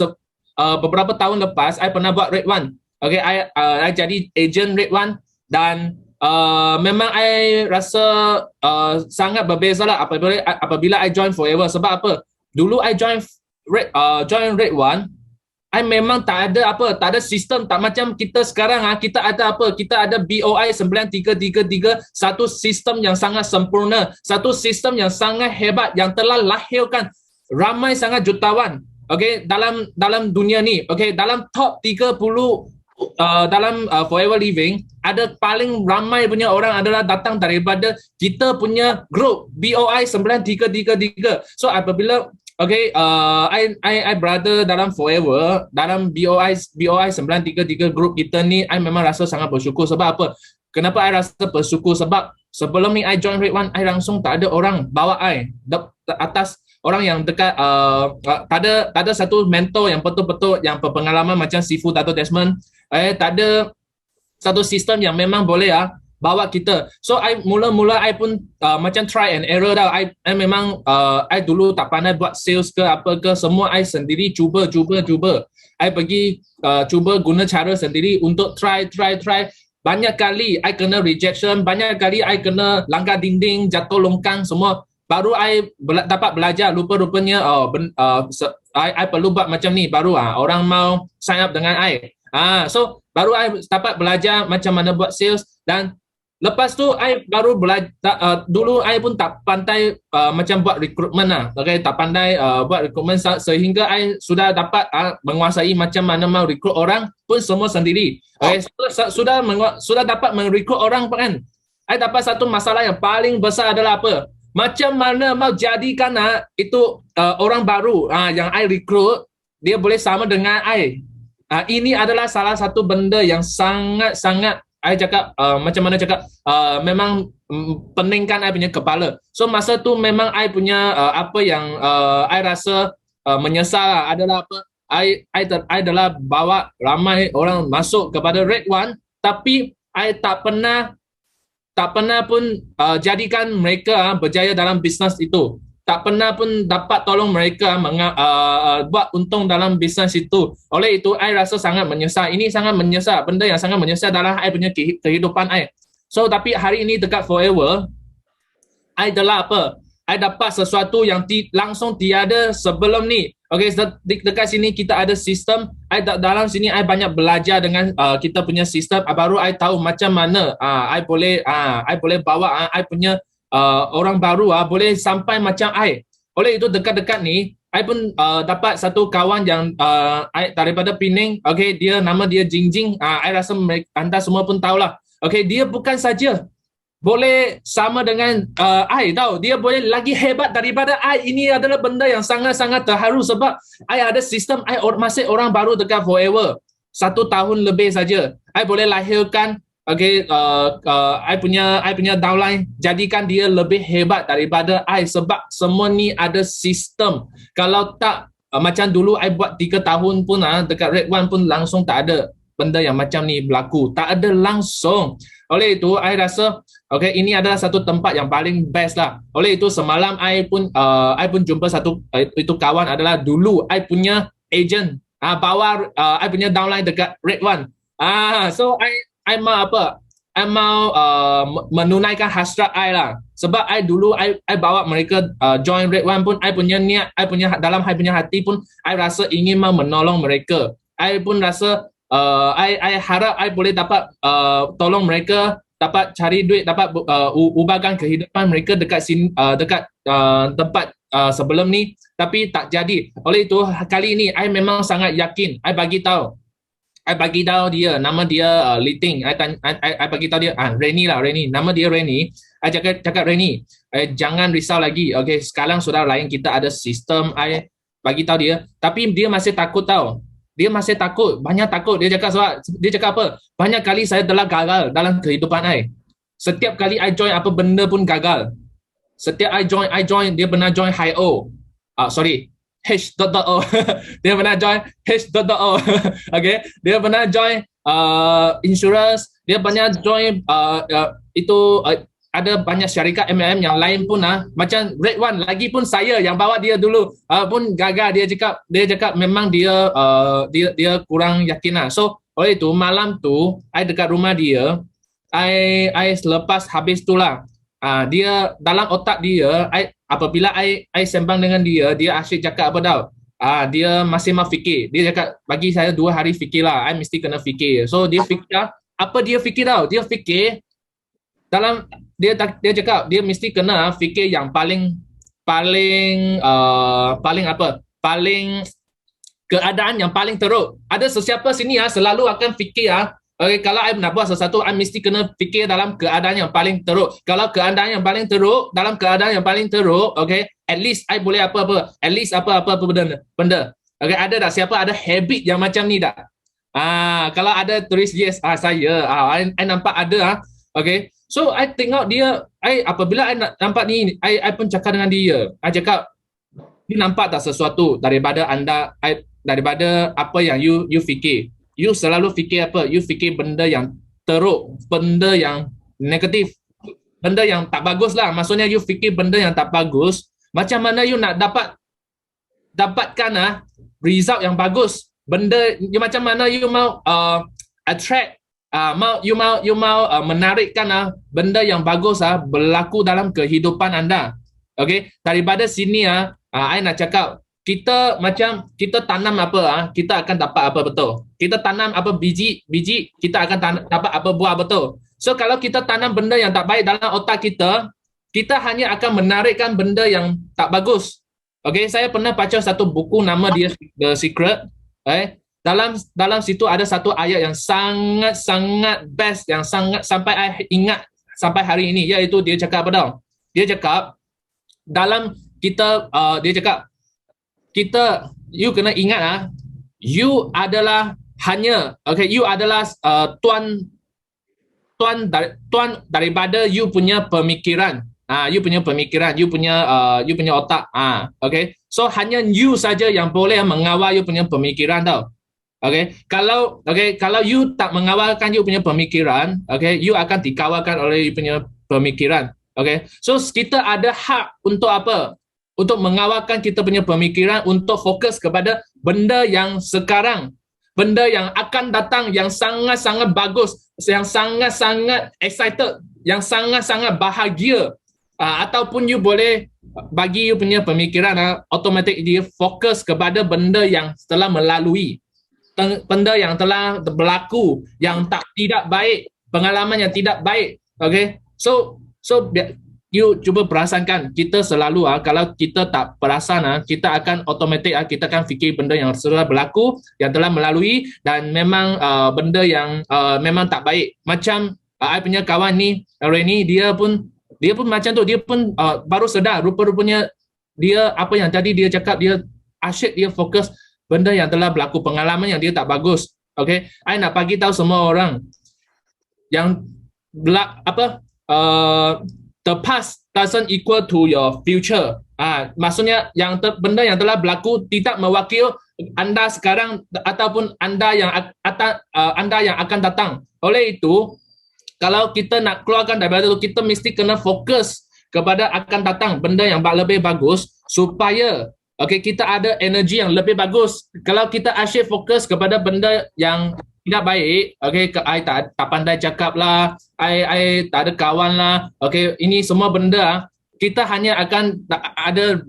beberapa tahun lepas I pernah buat Red One. Okay, I jadi agent Red One dan memang I rasa sangat berbeza lah apabila I join Forever. Sebab apa? Dulu I join Red One, I memang tak ada sistem, tak macam kita sekarang kita ada kita ada BOI 9333, satu sistem yang sangat sempurna, satu sistem yang sangat hebat yang telah lahirkan ramai sangat jutawan dalam dunia ni. Dalam top 30 dalam Forever Living ada paling ramai punya orang adalah datang daripada kita punya group BOI 9333. So apabila I brother dalam Forever, dalam BOI 933 group kita ni, I memang rasa sangat bersyukur. Sebab apa? Kenapa I rasa bersyukur? Sebab sebelum ni I join Red One, I langsung tak ada orang bawa I atas orang yang dekat, tak ada satu mentor yang betul-betul yang berpengalaman macam Sifu Dato Desmond. Tak ada satu sistem yang memang boleh bawa kita. So I mula-mula I pun macam try and error dah. I memang I dulu tak pandai buat sales ke apa ke, semua I sendiri cuba. I pergi cuba guna cara sendiri untuk try. Banyak kali I kena rejection, banyak kali I kena langgar dinding, jatuh longkang semua. Baru I dapat belajar, rupanya I perlu buat macam ni, baru orang mau sign up dengan I. So baru I dapat belajar macam mana buat sales. Dan lepas tu I baru belajar. Dulu I pun tak pandai macam buat recruitment tak pandai buat recruitment, sehingga I sudah dapat menguasai macam mana mau recruit orang pun semua sendiri. Sudah dapat merekrut orang kan. I dapat satu masalah yang paling besar adalah apa? Macam mana mau jadikan itu orang baru yang I recruit dia boleh sama dengan I. Ini adalah salah satu benda yang sangat-sangat I cakap macam mana cakap memang peningkan I punya kepala. So masa tu memang I punya apa yang I rasa menyesal adalah apa? I adalah bawa ramai orang masuk kepada Red One, tapi I tak pernah pun jadikan mereka berjaya dalam bisnes itu. Tak pernah pun dapat tolong mereka buat untung dalam bisnes itu. Oleh itu, I rasa sangat menyesal. Ini sangat menyesal. Benda yang sangat menyesal dalam I punya kehidupan I. So, tapi hari ini dekat Forever, I adalah apa? I dapat sesuatu yang langsung tiada sebelum ni. Dekat sini kita ada sistem. Dalam sini I banyak belajar dengan kita punya sistem. Baru I tahu macam mana I boleh bawa I punya orang baru boleh sampai macam I. Oleh itu dekat-dekat ni I pun dapat satu kawan yang daripada Penang. Nama dia Jingjing. I rasa anda semua pun tahulah. Dia bukan saja boleh sama dengan I tahu, dia boleh lagi hebat daripada I. Ini adalah benda yang sangat-sangat terharu sebab I ada sistem. I masih orang baru dekat Forever 1 tahun lebih saja. I boleh lahirkan I punya downline, jadikan dia lebih hebat daripada I sebab semua ni ada sistem. Kalau tak macam dulu I buat 3 tahun pun dekat Red One pun langsung tak ada benda yang macam ni berlaku. Tak ada langsung. Oleh itu, I rasa ini adalah satu tempat yang paling best lah. Oleh itu, semalam I pun jumpa satu itu kawan adalah dulu I punya agent bawa I punya downline dekat Red One. So I mau apa? I mau menunaikan hasrat I lah. Sebab I dulu I bawa mereka join Red One pun I punya niat, dalam I punya hati pun I rasa ingin mau menolong mereka. I pun rasa I harap I boleh dapat tolong mereka, dapat cari duit, dapat ubahkan kehidupan mereka dekat sini, dekat tempat sebelum ni, tapi tak jadi. Oleh itu kali ini I memang sangat yakin. I bagi tahu dia, nama dia Liting. I bagi tahu dia Reni lah, Reni. Nama dia Reni. I cakap Reni, jangan risau lagi. Okay, sekarang sudah lain, kita ada sistem. I bagi tahu dia, tapi dia masih takut tau. Dia masih takut, banyak takut. Dia cakap apa? Banyak kali saya telah gagal dalam kehidupan I. Setiap kali I join apa benda pun gagal. Setiap I join, dia pernah join Hi.O. H.O. Dia pernah join H.O. Okay, dia pernah join insurance, dia pernah join ada banyak syarikat MLM yang lain pun macam Red One lagi pun saya yang bawa dia dulu pun gagal. Dia cakap memang dia kurang yakin lah. So oleh itu malam tu I dekat rumah dia, I selepas habis tu lah, dia dalam otak dia, apabila I sembang dengan dia asyik cakap apa tau, dia masih mau fikir. Dia cakap bagi saya 2 hari fikir lah, I mesti kena fikir. So dia fikir, apa dia fikir tau, dia fikir dalam dia cakap dia mesti kena fikir yang paling keadaan yang paling teruk. Ada sesiapa sini selalu akan fikir okay, kalau I nak buat sesuatu, I mesti kena fikir dalam keadaan yang paling teruk. Kalau keadaan yang paling teruk, dalam keadaan yang paling teruk, okay, at least I boleh apa-apa. At least apa-apa benda. Okay, ada tak siapa ada habit yang macam ni tak? Kalau ada tulis yes, saya. I nampak ada. Okay, so I tengok dia, apabila I nampak ni, I pun cakap dengan dia. I cakap, ni nampak tak sesuatu daripada anda, daripada apa yang you fikir. You selalu fikir apa? You fikir benda yang teruk, benda yang negatif, benda yang tak bagus lah. Maksudnya you fikir benda yang tak bagus. Macam mana you nak dapatkan result yang bagus? Benda macam mana you mau attract, you mau menarikkan benda yang bagus berlaku dalam kehidupan anda. Okay, daripada sini I nak cakap, kita tanam apa, kita akan dapat apa betul. Kita tanam apa biji, kita akan dapat apa buah betul. So kalau kita tanam benda yang tak baik dalam otak kita hanya akan menarikkan benda yang tak bagus. Okay, saya pernah baca satu buku nama dia The Secret. Dalam situ ada satu ayat yang sangat best, yang sangat sampai I ingat sampai hari ini, iaitu dia cakap apa tau? Dia cakap dalam kita, dia cakap you kena ingat you adalah you adalah tuan daripada you punya pemikiran. You punya pemikiran, you punya otak. Okay, so hanya you saja yang boleh mengawal you punya pemikiran tau. Okay, kalau you tak mengawalkan you punya pemikiran, okay, you akan dikawalkan oleh you punya pemikiran. Okay, so kita ada hak untuk apa? Untuk mengawalkan kita punya pemikiran, untuk fokus kepada benda yang sekarang, benda yang akan datang, yang sangat-sangat bagus, yang sangat-sangat excited, yang sangat-sangat bahagia. Ataupun you boleh bagi you punya pemikiran automatic dia fokus kepada benda yang telah melalui, benda yang telah berlaku, yang tidak baik, pengalaman yang tidak baik. Okay, so you cuba perasankan, kita selalu kalau kita tak perasan, kita akan automatik, kita akan fikir benda yang telah berlaku, yang telah melalui, dan memang benda yang memang tak baik. Macam I punya kawan ni, Reni, dia pun macam tu, dia pun baru sedar rupa-rupanya dia apa yang tadi dia cakap, dia asyik dia fokus benda yang telah berlaku, pengalaman yang dia tak bagus. Okay, I nak bagi tahu semua orang yang the past doesn't equal to your future. Maksudnya benda yang telah berlaku tidak mewakili anda sekarang ataupun anda yang akan datang. Oleh itu, kalau kita nak keluarkan daripada itu, kita mesti kena fokus kepada akan datang benda yang lebih bagus supaya kita ada energi yang lebih bagus. Kalau kita asyik fokus kepada benda yang tidak baik, I tak pandai cakap lah, I tak ada kawan lah, ini semua benda kita hanya akan ada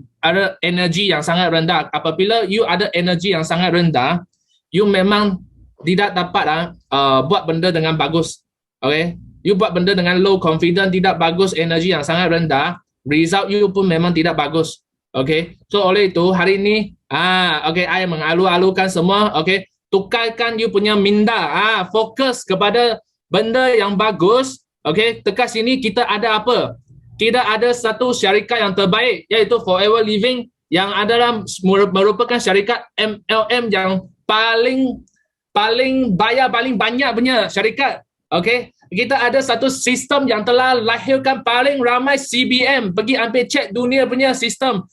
energi yang sangat rendah. Apabila you ada energi yang sangat rendah, you memang tidak dapat buat benda dengan bagus. You buat benda dengan low confidence, tidak bagus, energi yang sangat rendah, result you pun memang tidak bagus. So oleh itu hari ini I mengalu-alukan semua, tukarkan you punya minda, fokus kepada benda yang bagus. Dekat sini kita ada apa? Tidak ada satu syarikat yang terbaik, iaitu Forever Living, yang adalah merupakan syarikat MLM yang paling bayar paling banyak punya syarikat. Kita ada satu sistem yang telah lahirkan paling ramai CBM. Pergi ambil cek dunia punya sistem.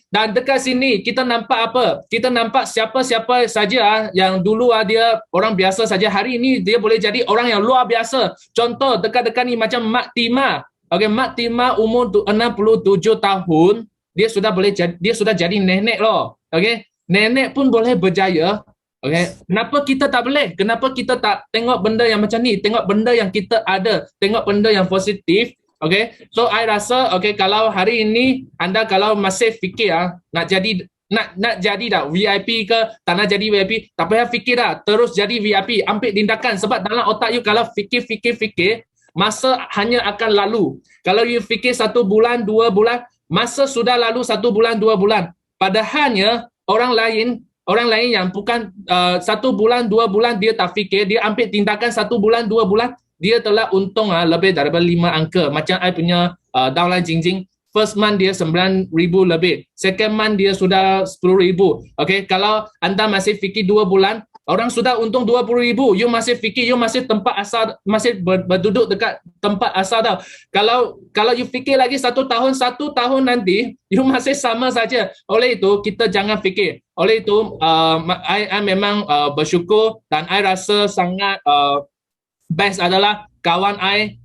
Dan dekat sini kita nampak apa? Kita nampak siapa-siapa saja yang dulu dia orang biasa saja, hari ini dia boleh jadi orang yang luar biasa. Contoh dekat-dekat ni macam Mak Tima. Mak Tima umur 67 tahun, dia sudah jadi nenek loh. Nenek pun boleh berjaya. Kenapa kita tak boleh? Kenapa kita tak tengok benda yang macam ni? Tengok benda yang kita ada, tengok benda yang positif. So I rasa kalau hari ini anda kalau masih fikir nak jadi dah VIP ke, tak nak jadi VIP, tak payah fikir dah, terus jadi VIP, ambil tindakan. Sebab dalam otak you kalau fikir, masa hanya akan lalu. Kalau you fikir 1 bulan, 2 bulan, masa sudah lalu 1 bulan, 2 bulan. Padahalnya orang lain yang bukan 1 bulan, 2 bulan dia tak fikir, dia ambil tindakan 1 bulan, 2 bulan, dia telah untung lebih daripada 5 angka. Macam I punya downline Jingjing, first month dia 9,000 lebih, second month dia sudah 10,000. Kalau anda masih fikir 2 bulan, orang sudah untung 20,000. You masih fikir, you masih tempat asal, masih berduduk dekat tempat asal tau. Kalau you fikir lagi 1 tahun nanti, you masih sama saja. Oleh itu, kita jangan fikir. Oleh itu, I memang bersyukur dan I rasa sangat best adalah kawan I.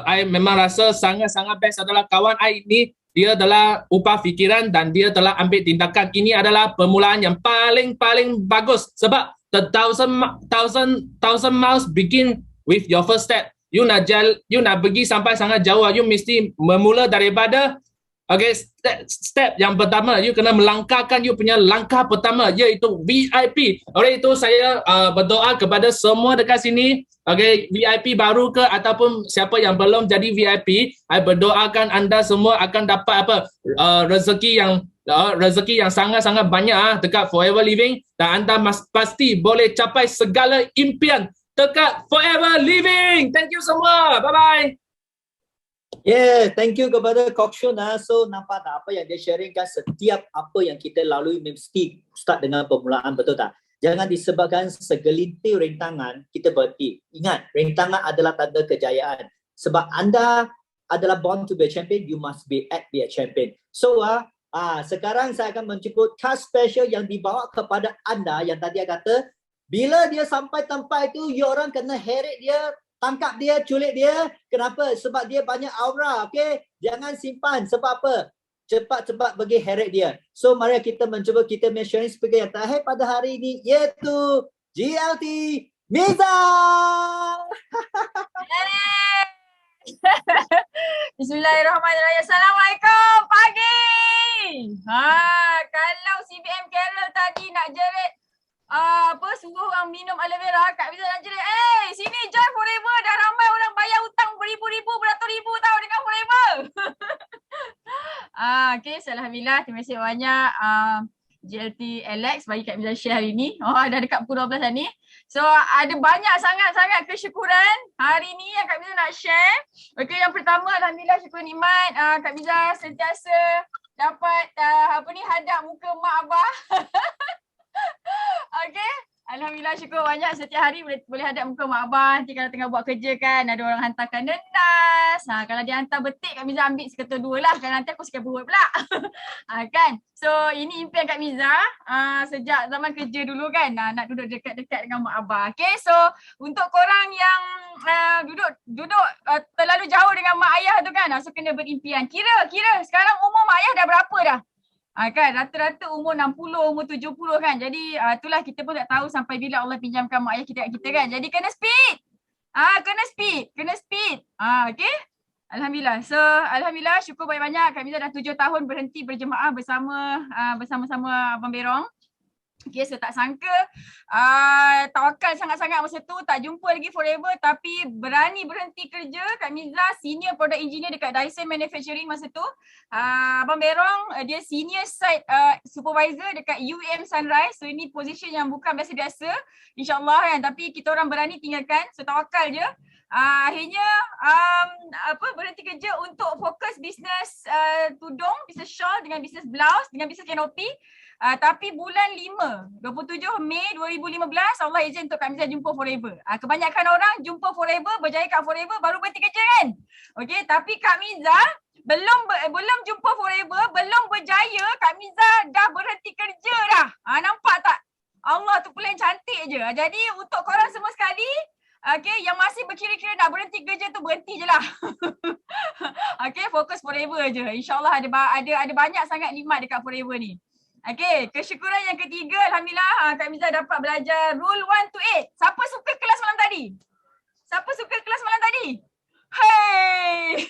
I memang rasa sangat-sangat best adalah kawan I ini. Dia adalah ubah fikiran dan dia telah ambil tindakan. Ini adalah permulaan yang paling bagus. Sebab the thousand miles begin with your first step. You nak pergi sampai sangat jauh, you mesti memula daripada step yang pertama. You kena melangkahkan you punya langkah pertama, iaitu VIP. Oleh itu saya berdoa kepada semua dekat sini, VIP baru ke ataupun siapa yang belum jadi VIP, I berdoakan anda semua akan dapat rezeki yang sangat-sangat banyak dekat Forever Living, dan anda pasti boleh capai segala impian dekat Forever Living. Thank you semua. Bye-bye. Thank you kepada Kokshun. So nampak tak apa yang dia sharingkan, setiap apa yang kita lalui mesti start dengan permulaan, betul tak? Jangan disebabkan segelintir rintangan kita berhenti. Ingat, rintangan adalah tanda kejayaan. Sebab anda adalah born to be a champion, you must be a champion. So sekarang saya akan menjemput task special yang dibawa kepada anda, yang tadi saya kata, bila dia sampai tempat itu, you orang kena heret dia, tangkap dia, culik dia. Kenapa? Sebab dia banyak aura. Jangan simpan. Sebab apa? Cepat-cepat bagi heret dia. So mari kita mencuba kita sharing speaker yang terakhir pada hari ini, iaitu GLT Miza. Bismillahirrahmanirrahim. Assalamualaikum. Pagi. Kalau CBM Carol tadi nak jerit suruh orang minum aloe vera, Kak Miza nak jerit, sini join Forever, dah ramai orang bayar hutang beribu-ribu, beratus-ribu tahu dengan Forever. Alhamdulillah, terima kasih banyak GLT Alex bagi Kak Miza share hari ni. Dah dekat pukul 12 dah ni. So ada banyak sangat kesyukuran hari ni yang Kak Miza nak share. Yang pertama, alhamdulillah syukur nikmat, Kak Miza sentiasa dapat hadap muka mak abah. Alhamdulillah, syukur banyak. Setiap hari boleh hadap muka mak abah. Nanti kalau tengah buat kerja kan, ada orang hantarkan nenas. Kalau dia hantar betik, Kak Miza ambil seketul 2 lah. Kan nanti aku sikit perut pula. Kan? So ini impian Kak Miza sejak zaman kerja dulu kan. Nak duduk dekat-dekat dengan mak abah. Okay, so untuk korang yang duduk terlalu jauh dengan mak ayah tu kan, so kena berimpian. Kira sekarang umur mak ayah dah berapa dah? Kan rata-rata umur 60, umur 70 kan. Jadi itulah kita pun tak tahu sampai bila Allah pinjamkan mak ayah kita kat kita kan. Jadi kena speed. Kena speed. Okay. Alhamdulillah. So alhamdulillah, syukur banyak-banyak Kak Miza dah 7 tahun berhenti berjemaah bersama-sama Abang Berong. Okay, so tak sangka tawakal sangat-sangat masa tu, tak jumpa lagi forever tapi berani berhenti kerja. Kak Miza senior product engineer dekat Dyson Manufacturing masa tu. Abang Berong dia senior site supervisor dekat UM Sunrise. So ini position yang bukan biasa-biasa insyaAllah kan, tapi kita orang berani tinggalkan. So tawakal je. Akhirnya berhenti kerja untuk fokus bisnes tudung, bisnes shawl dengan bisnes blouse, dengan bisnes kanopi. Tapi bulan 5, 27 Mei 2015 Allah izin untuk Kak Miza jumpa forever. Kebanyakan orang jumpa forever, berjaya kat forever baru berhenti kerja kan. Okay, tapi Kak Miza belum jumpa forever, belum berjaya, Kak Miza dah berhenti kerja dah. Nampak tak? Allah tu pula yang cantik je. Jadi untuk korang semua sekali, okay, yang masih berkira-kira nak berhenti kerja tu berhenti je lah. Okay, fokus forever je. InsyaAllah ada banyak sangat nikmat dekat forever ni. Okay, kesyukuran yang ketiga, alhamdulillah Kak Miza dapat belajar rule 1 to 8. Siapa suka kelas malam tadi? Siapa suka kelas malam tadi? Hey!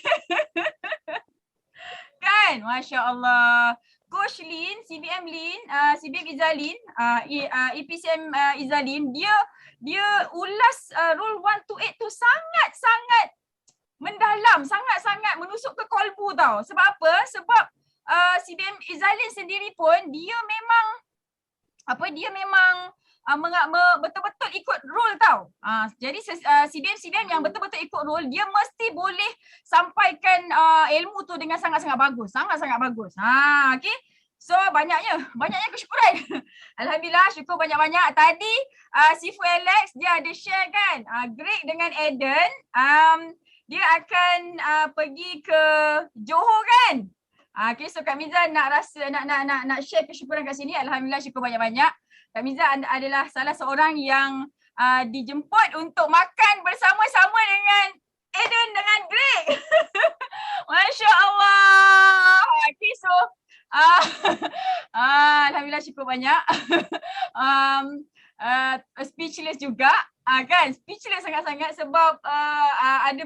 Kan? Masya Allah. Coach Lin, CBM Lin, CBM Izalin, EPCM Izalin, dia ulas rule 1 to 8 tu sangat-sangat mendalam, sangat-sangat menusuk ke kolbu tau. Sebab apa? Sebab CBM Izalin sendiri pun dia memang betul-betul ikut rule tau. Jadi CBM yang betul-betul ikut rule, dia mesti boleh sampaikan ilmu tu dengan sangat-sangat bagus, sangat-sangat bagus. Okay. So banyaknya kesyukuran. Alhamdulillah, syukur banyak-banyak. Tadi Sifu Alex dia ada share kan, Greg dengan Eden dia akan pergi ke Johor kan. Okay, so Kak Miza nak share kesyukuran kat sini. Alhamdulillah, syukur banyak-banyak. Kak Miza adalah salah seorang yang dijemput untuk makan bersama-sama dengan Eden dengan Greg. Masya Allah. Okay, so alhamdulillah, syukur banyak. Speechless juga. Kan, speechless sangat-sangat sebab ada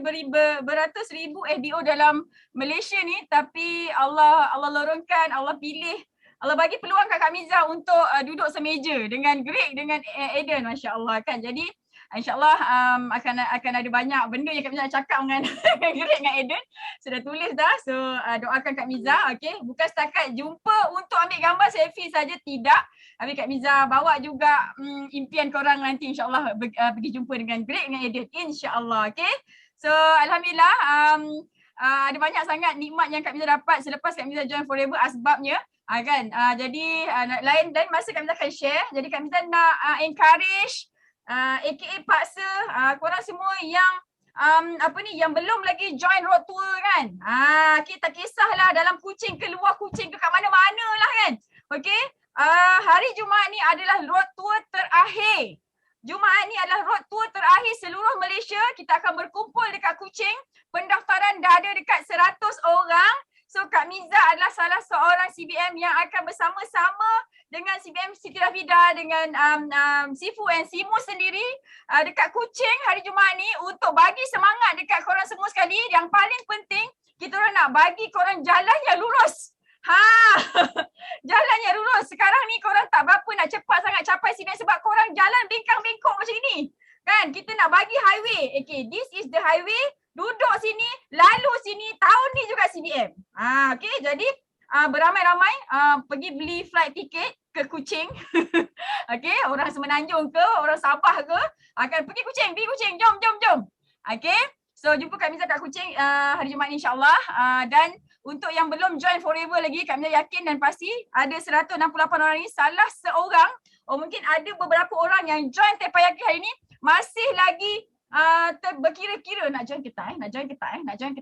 beratus ribu FBO dalam Malaysia ni, tapi Allah lorongkan, Allah pilih, Allah bagi peluang kat Kak Miza untuk duduk semeja dengan Greg dengan Eden, Masya Allah kan. Jadi InsyaAllah akan ada banyak benda yang Kak Miza nak cakap dengan Greg dengan Eden. Sudah tulis dah. So doakan Kak Miza. Okay. Bukan setakat jumpa untuk ambil gambar selfie saja, tidak. Tapi Kak Miza bawa juga impian korang nanti insyaAllah pergi jumpa dengan Greg dengan Eden. InsyaAllah. Okay. So Alhamdulillah ada banyak sangat nikmat yang Kak Miza dapat selepas Kak Miza join Forever asbabnya. Kan. Jadi lain masa Kak Miza akan share. Jadi Kak Miza nak encourage AKA paksa korang semua yang yang belum lagi join road tour kan. Kita tak kisahlah dalam Kuching ke luar Kuching ke kat mana-mana lah kan. Okay. Hari Jumaat ni adalah road tour terakhir. Jumaat ni adalah road tour terakhir seluruh Malaysia. Kita akan berkumpul dekat Kuching. Pendaftaran dah ada dekat 100 orang. So Kak Miza adalah salah seorang CBM yang akan bersama-sama dengan CBM Siti Rafida dengan Sifu and Simu sendiri dekat Kuching hari Jumaat ni untuk bagi semangat dekat korang semua sekali. Yang paling penting, kita orang nak bagi korang jalan yang lurus. Jalan yang lurus. Sekarang ni korang tak berapa nak cepat sangat capai CBM sebab korang jalan bengkang-bengkok macam ni. Kan, kita nak bagi highway. Okay, this is the highway. Duduk sini, lalu sini, tahun ni juga CBM. Okay, jadi beramai-ramai pergi beli flight ticket ke Kuching. Okay, orang Semenanjung ke, orang Sabah ke, akan pergi Kuching, jom. Okay, so jumpa Kak Miza kat Kuching hari Jumaat ni insyaAllah. Dan untuk yang belum join Forever lagi, Kak Miza yakin dan pasti ada 168 orang ni salah seorang mungkin ada beberapa orang yang join Teppanyaki hari ni masih lagi berkira-kira nak join ke tak nak join ke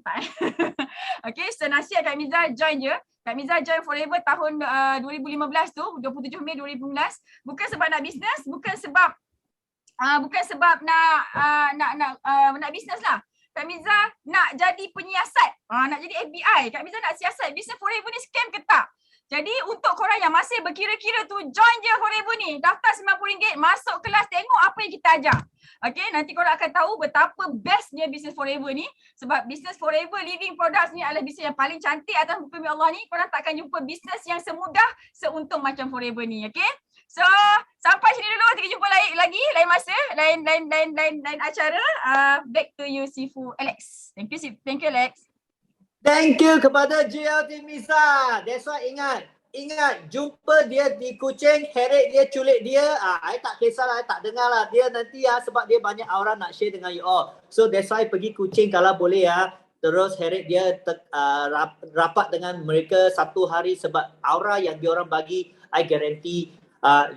tak. Okay, so nasihat Kak Miza join je. Kak Miza join Forever tahun 2015 tu, 27 Mei 2015, bukan sebab nak bisnes, bukan sebab nak bisnes lah. Kak Miza nak jadi penyiasat, nak jadi FBI. Kak Miza nak siasat bisnes Forever ni scam ke tak. Jadi untuk korang yang masih berkira-kira tu, join je Forever ni. Daftar RM90, masuk kelas, tengok apa yang kita ajar. Okay, nanti korang akan tahu betapa bestnya bisnes Forever ni. Sebab bisnes Forever Living Products ni adalah bisnes yang paling cantik atas muka bumi Allah ni. Korang takkan jumpa bisnes yang semudah, seuntung macam Forever ni. Okay. So, sampai sini dulu. Kita jumpa lagi lain masa, lain acara. Back to you, Sifu Alex. Thank you Alex. Thank you kepada JLT Miza. That's why ingat jumpa dia di Kuching, heret dia, culik dia. I tak kisahlah, I tak dengar lah. Dia nanti sebab dia banyak aura nak share dengan you all. So that's why pergi Kuching kalau boleh terus heret dia rapat dengan mereka satu hari sebab aura yang dia orang bagi, I guarantee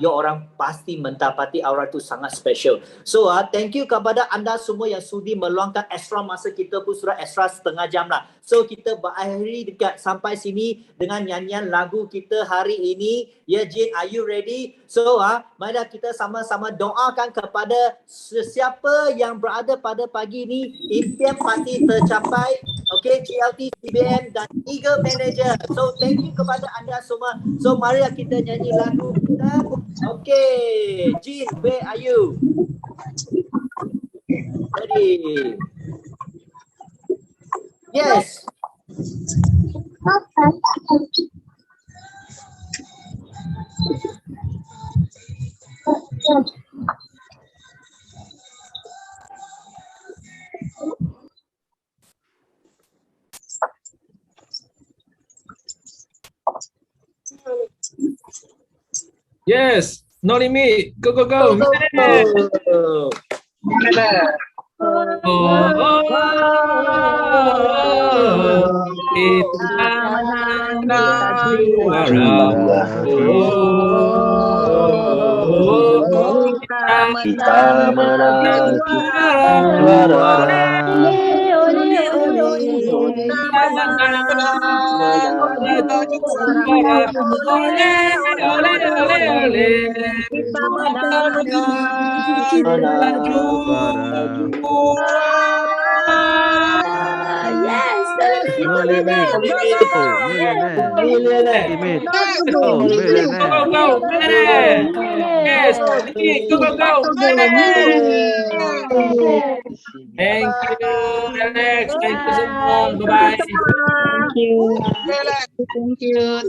you orang pasti mendapati aura itu sangat special. So thank you kepada anda semua yang sudi meluangkan extra masa, kita pun sudah extra setengah jam lah. So kita berakhiri dekat sampai sini dengan nyanyian lagu kita hari ini. Ya Jin, are you ready? So mari kita sama-sama doakan kepada sesiapa yang berada pada pagi ini impian pasti tercapai. Okay, GLT, CBM dan Eagle Manager. So thank you kepada anda semua. So mari kita nyanyi lagu kita. Okay, Jin, where are you? Ready? Yes. Yes, no limit. Go, go, go. Kita menang Thank you, Alex. Thank you so much. Bye-bye. Thank you.